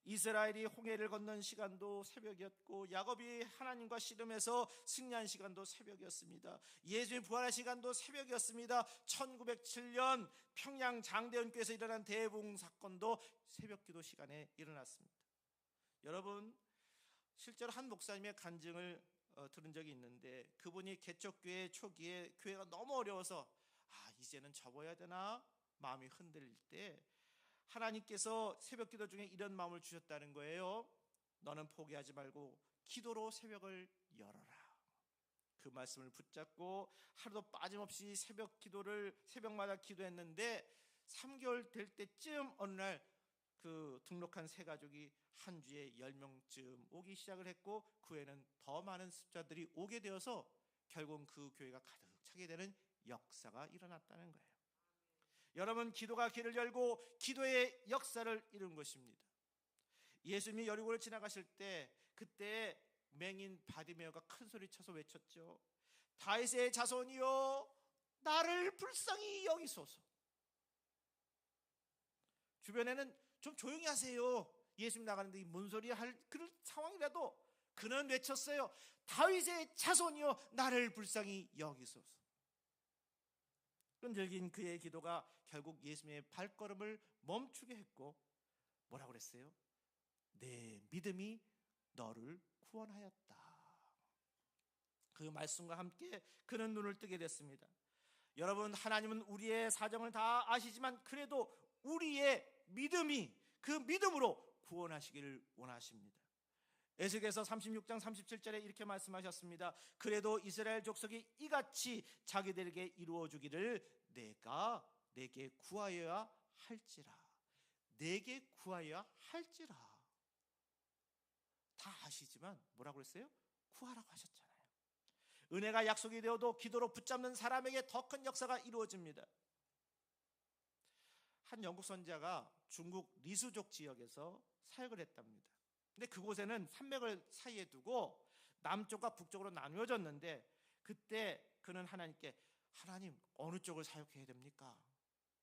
이스라엘이 홍해를 건넌 시간도 새벽이었고 야곱이 하나님과 씨름해서 승리한 시간도 새벽이었습니다. 예수님 부활한 시간도 새벽이었습니다. 1907년 평양 장대원교에서 일어난 대부흥 사건도 새벽기도 시간에 일어났습니다. 여러분, 실제로 한 목사님의 간증을 들은 적이 있는데, 그분이 개척교회 초기에 교회가 너무 어려워서 이제는 접어야 되나 마음이 흔들릴 때 하나님께서 새벽기도 중에 이런 마음을 주셨다는 거예요. 너는 포기하지 말고 기도로 새벽을 열어라. 그 말씀을 붙잡고 하루도 빠짐없이 새벽마다 기도했는데 3개월 될 때쯤 어느 날 그 등록한 세 가족이 한 주에 10명쯤 오기 시작을 했고, 그 후에는 더 많은 숫자들이 오게 되어서 결국은 그 교회가 가득 차게 되는 역사가 일어났다는 거예요. 여러분, 기도가 길을 열고 기도의 역사를 이룬 것입니다. 예수님이 여리고를 지나가실 때 그때 맹인 바디메오가 큰 소리 쳐서 외쳤죠. 다윗의 자손이여, 나를 불쌍히 여기소서. 주변에는 좀 조용히 하세요, 예수님 나가는데 뭔 소리 할 그런 상황이라도 그는 외쳤어요. 다윗의 자손이여, 나를 불쌍히 여기소서. 끈질긴 그의 기도가 결국 예수님의 발걸음을 멈추게 했고, 뭐라고 그랬어요? 내 믿음이 너를 구원하였다. 그 말씀과 함께 그는 눈을 뜨게 됐습니다. 여러분, 하나님은 우리의 사정을 다 아시지만 그래도 우리의 믿음이 그 믿음으로 구원하시기를 원하십니다. 에스겔서 36장 37절에 이렇게 말씀하셨습니다. 그래도 이스라엘 족속이 이같이 자기들에게 이루어주기를 내가 내게 구하여야 할지라. 내게 구하여야 할지라. 다 아시지만 뭐라고 했어요? 구하라고 하셨잖아요. 은혜가 약속이 되어도 기도로 붙잡는 사람에게 더 큰 역사가 이루어집니다. 한 영국 선지자가 중국 리수족 지역에서 사역을 했답니다. 근데 그곳에는 산맥을 사이에 두고 남쪽과 북쪽으로 나누어졌는데 그때 그는 하나님께 하나님 어느 쪽을 사역해야 됩니까?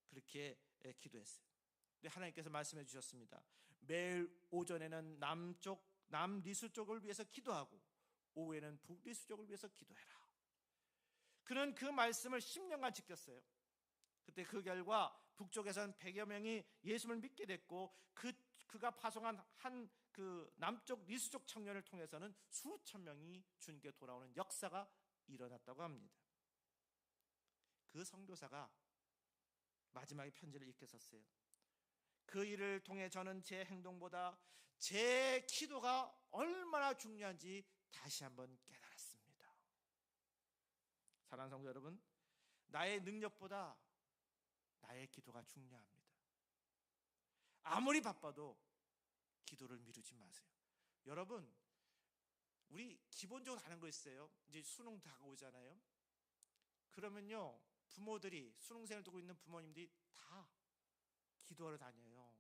그렇게 기도했어요. 근데 하나님께서 말씀해 주셨습니다. 매일 오전에는 남리수 쪽을 위해서 기도하고 오후에는 북리수 쪽을 위해서 기도해라. 그는 그 말씀을 10년간 지켰어요. 그때 그 결과 북쪽에서는 100여 명이 예수를 믿게 됐고 그가 파송한 그 남쪽 리수족 청년을 통해서는 수천 명이 주님께 돌아오는 역사가 일어났다고 합니다. 그 선교사가 마지막에 편지를 이렇게 썼어요. 그 일을 통해 저는 제 행동보다 제 기도가 얼마나 중요한지 다시 한번 깨달았습니다. 사랑하는 성도 여러분, 나의 능력보다 나의 기도가 중요합니다. 아무리 바빠도 기도를 미루지 마세요. 여러분, 우리 기본적으로 하는 거 있어요. 이제 수능 다가오잖아요. 그러면요, 부모들이, 수능생을 두고 있는 부모님들이 다 기도하러 다녀요.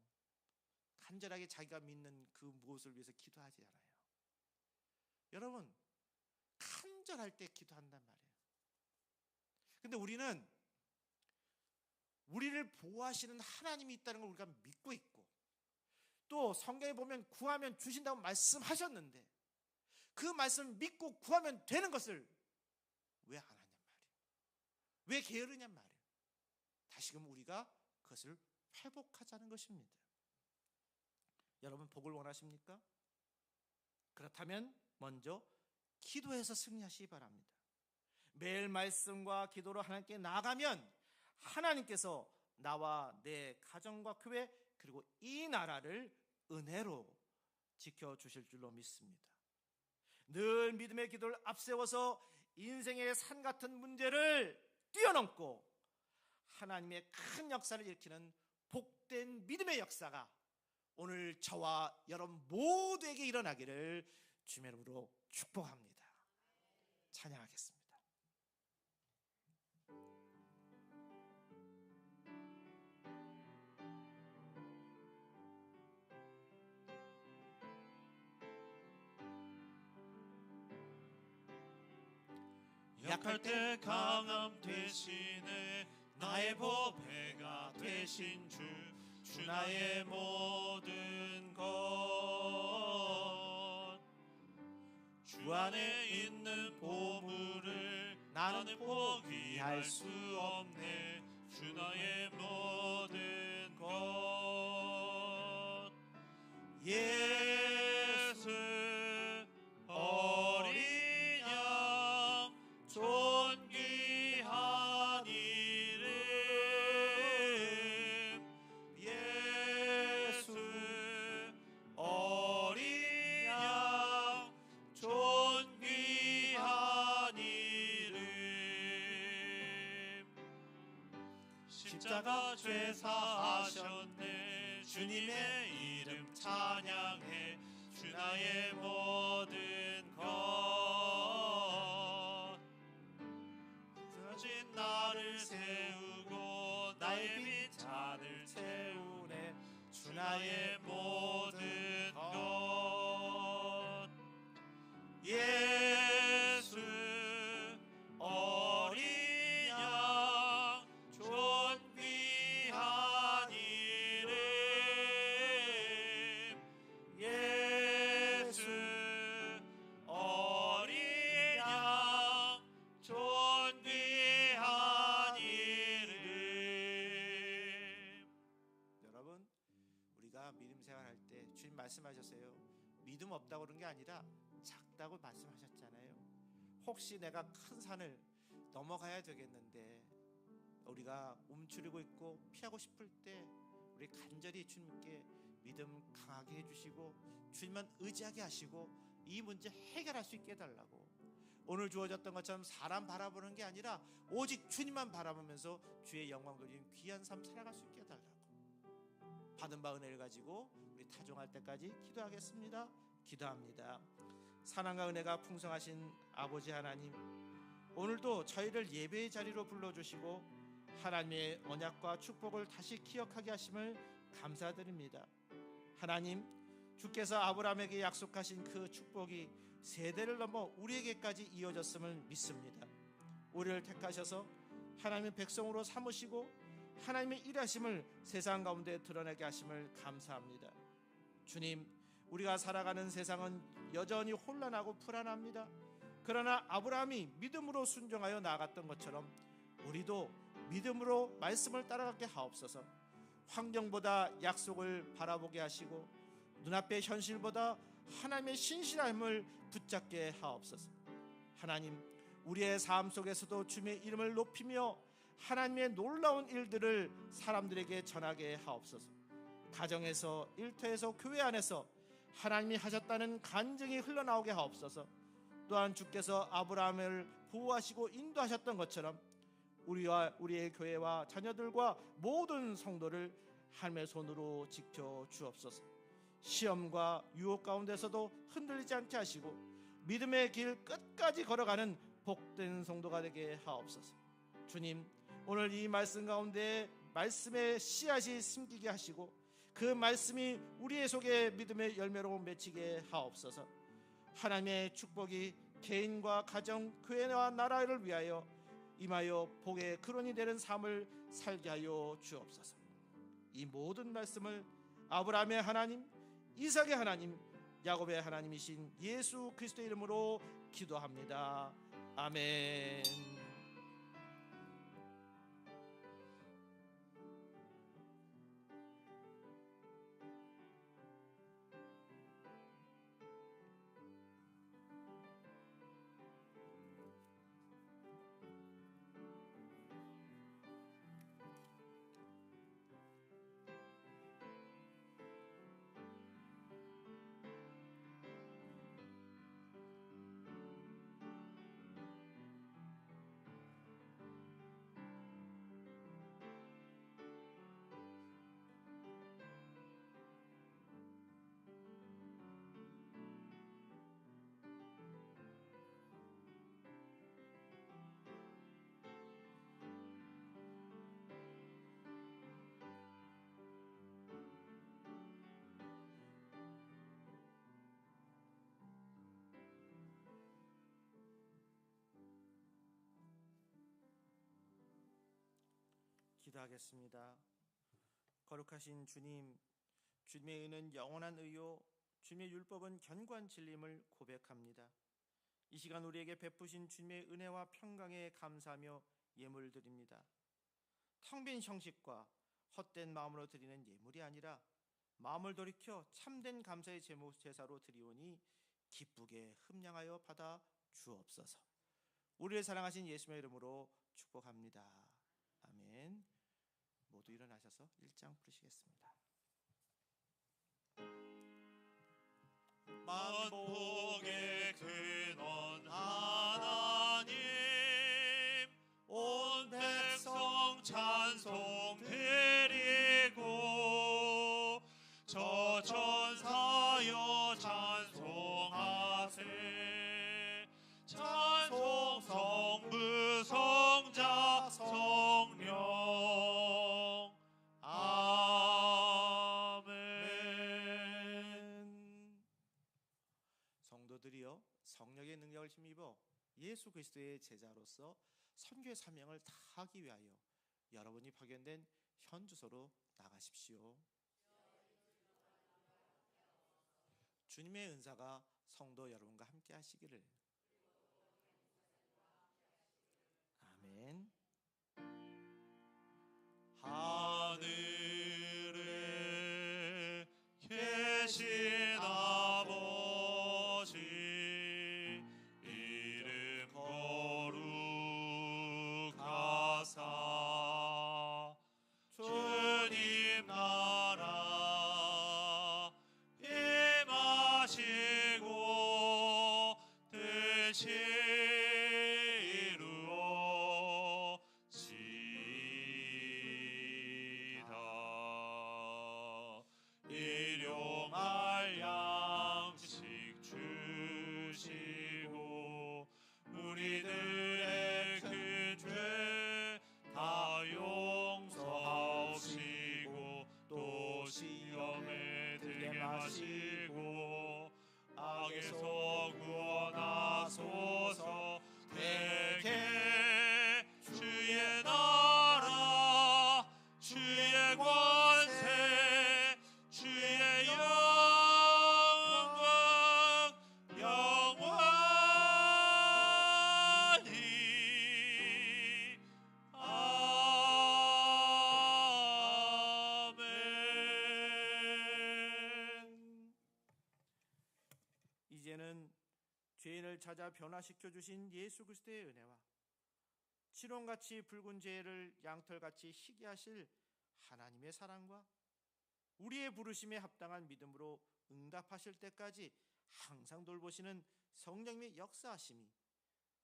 간절하게 자기가 믿는 그 무엇을 위해서 기도하지 않아요. 여러분, 간절할 때 기도한단 말이에요. 근데 우리는 우리를 보호하시는 하나님이 있다는 걸 우리가 믿고 있고, 또 성경에 보면 구하면 주신다고 말씀하셨는데 그 말씀을 믿고 구하면 되는 것을 왜 안 하냔 말이에요. 왜 게으르냔 말이에요. 다시금 우리가 그것을 회복하자는 것입니다. 여러분, 복을 원하십니까? 그렇다면 먼저 기도해서 승리하시기 바랍니다. 매일 말씀과 기도로 하나님께 나아가면 하나님께서 나와 내 가정과 교회 그리고 이 나라를 은혜로 지켜주실 줄로 믿습니다. 늘 믿음의 기도를 앞세워서 인생의 산 같은 문제를 뛰어넘고 하나님의 큰 역사를 일으키는 복된 믿음의 역사가 오늘 저와 여러분 모두에게 일어나기를 주님의 이름으로 축복합니다. 찬양하겠습니다. 약할 때 강함 되시네 나의 보배가 되신 주 나의 모든 것 주 안에 있는 보물을 나는 포기할 수 없네 주 나의 모든 것 예수 어린 양 존귀한 이름 예수 어린 양 존귀한 이름 십자가 죄 사하셨네 주님의 이름 찬양해 주 나의 모든 것 쓰러진 나를 세우고 나의 빈 잔을 채우네 주 나의 모든 것 예수 어린 양 존귀한 이름 예수 어린 양 존귀한 이름. 여러분, 우리가 믿음 생활할 때 주님 말씀하셨어요. 믿음 없다고 그런 게 아니라 작다고 말씀하셨잖아요. 혹시 내가 큰 산을 넘어가야 되겠는데 우리가 움츠리고 있고 피하고 싶을 때 우리 간절히 주님께 믿음 강하게 해주시고 주님만 의지하게 하시고 이 문제 해결할 수 있게 해달라고. 오늘 주어졌던 것처럼 사람 바라보는 게 아니라 오직 주님만 바라보면서 주의 영광 돌리는 귀한 삶 살아갈 수 있게 해달라고. 받은 바 은혜를 가지고 우리 타종할 때까지 기도하겠습니다. 기도합니다. 사랑과 은혜가 풍성하신 아버지 하나님, 오늘도 저희를 예배의 자리로 불러주시고 하나님의 언약과 축복을 다시 기억하게 하심을 감사드립니다. 하나님, 주께서 아브라함에게 약속하신 그 축복이 세대를 넘어 우리에게까지 이어졌음을 믿습니다. 우리를 택하셔서 하나님의 백성으로 삼으시고 하나님의 일하심을 세상 가운데 드러내게 하심을 감사합니다. 주님, 우리가 살아가는 세상은 여전히 혼란하고 불안합니다. 그러나 아브라함이 믿음으로 순종하여 나아갔던 것처럼 우리도 믿음으로 말씀을 따라가게 하옵소서. 환경보다 약속을 바라보게 하시고 눈앞의 현실보다 하나님의 신실함을 붙잡게 하옵소서. 하나님, 우리의 삶 속에서도 주님의 이름을 높이며 하나님의 놀라운 일들을 사람들에게 전하게 하옵소서. 가정에서, 일터에서, 교회 안에서 하나님이 하셨다는 간증이 흘러나오게 하옵소서. 또한 주께서 아브라함을 보호하시고 인도하셨던 것처럼 우리와 우리의 교회와 자녀들과 모든 성도를 하나님의 손으로 지켜 주옵소서. 시험과 유혹 가운데서도 흔들리지 않게 하시고 믿음의 길 끝까지 걸어가는 복된 성도가 되게 하옵소서. 주님, 오늘 이 말씀 가운데 말씀의 씨앗이 심기게 하시고 그 말씀이 우리의 속에 믿음의 열매로 맺히게 하옵소서. 하나님의 축복이 개인과 가정, 교회와 나라를 위하여 임하여 복의 근원이 되는 삶을 살게 하여 주옵소서. 이 모든 말씀을 아브라함의 하나님, 이삭의 하나님, 야곱의 하나님이신 예수 그리스도의 이름으로 기도합니다. 아멘. 기도하겠습니다. 거룩하신 주님, 주님의 의는 영원한 의요, 주님의 율법은 견고한 진리임을 고백합니다. 이 시간 우리에게 베푸신 주님의 은혜와 평강에 감사하며 예물을 드립니다. 텅 빈 형식과 헛된 마음으로 드리는 예물이 아니라 마음을 돌이켜 참된 감사의 제사로 드리오니 기쁘게 흠량하여 받아 주옵소서. 우리를 사랑하신 예수님의 이름으로 축복합니다. 아멘. 모두 일어나셔서 1장 부르시겠습니다. 만복의 근원 하나님, 온 백성 찬송 드리고 저 천사여 찬송하세. 찬송 성부 성자 성령. 아멘. 성도들이여, 성령의 능력을 힘입어 예수 그리스도의 제자로서 선교의 사명을 다하기 위하여 여러분이 파견된 현 주소로 나가십시오. 주님의 은사가 성도 여러분과 함께 하시기를. 아멘. 하늘에 계신 아버지, 이름 거룩하사 주님 나라 임하시고 뜻이 이루어지이다. 일용할 양식 주시고 우리들의 큰 죄 다용 악에서 구원하소서. 대개 주의 나라 주의 권세 주의 영광 영원히 아멘. 이제는 죄인을 찾아 변화시켜 주신 예수 그리스도의 은혜와 치론같이 붉은 죄를 양털같이 희게 하실 하나님의 사랑과 우리의 부르심에 합당한 믿음으로 응답하실 때까지 항상 돌보시는 성령님의 역사하심이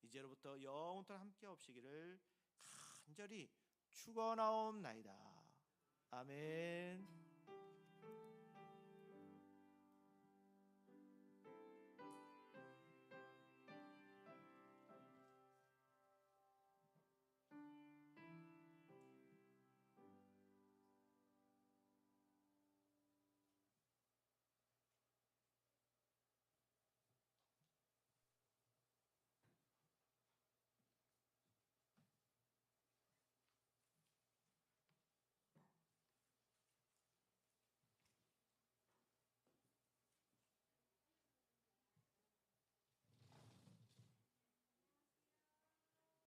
이제로부터 영원토록 함께 없시기를 간절히 축원하옵나이다. 아멘.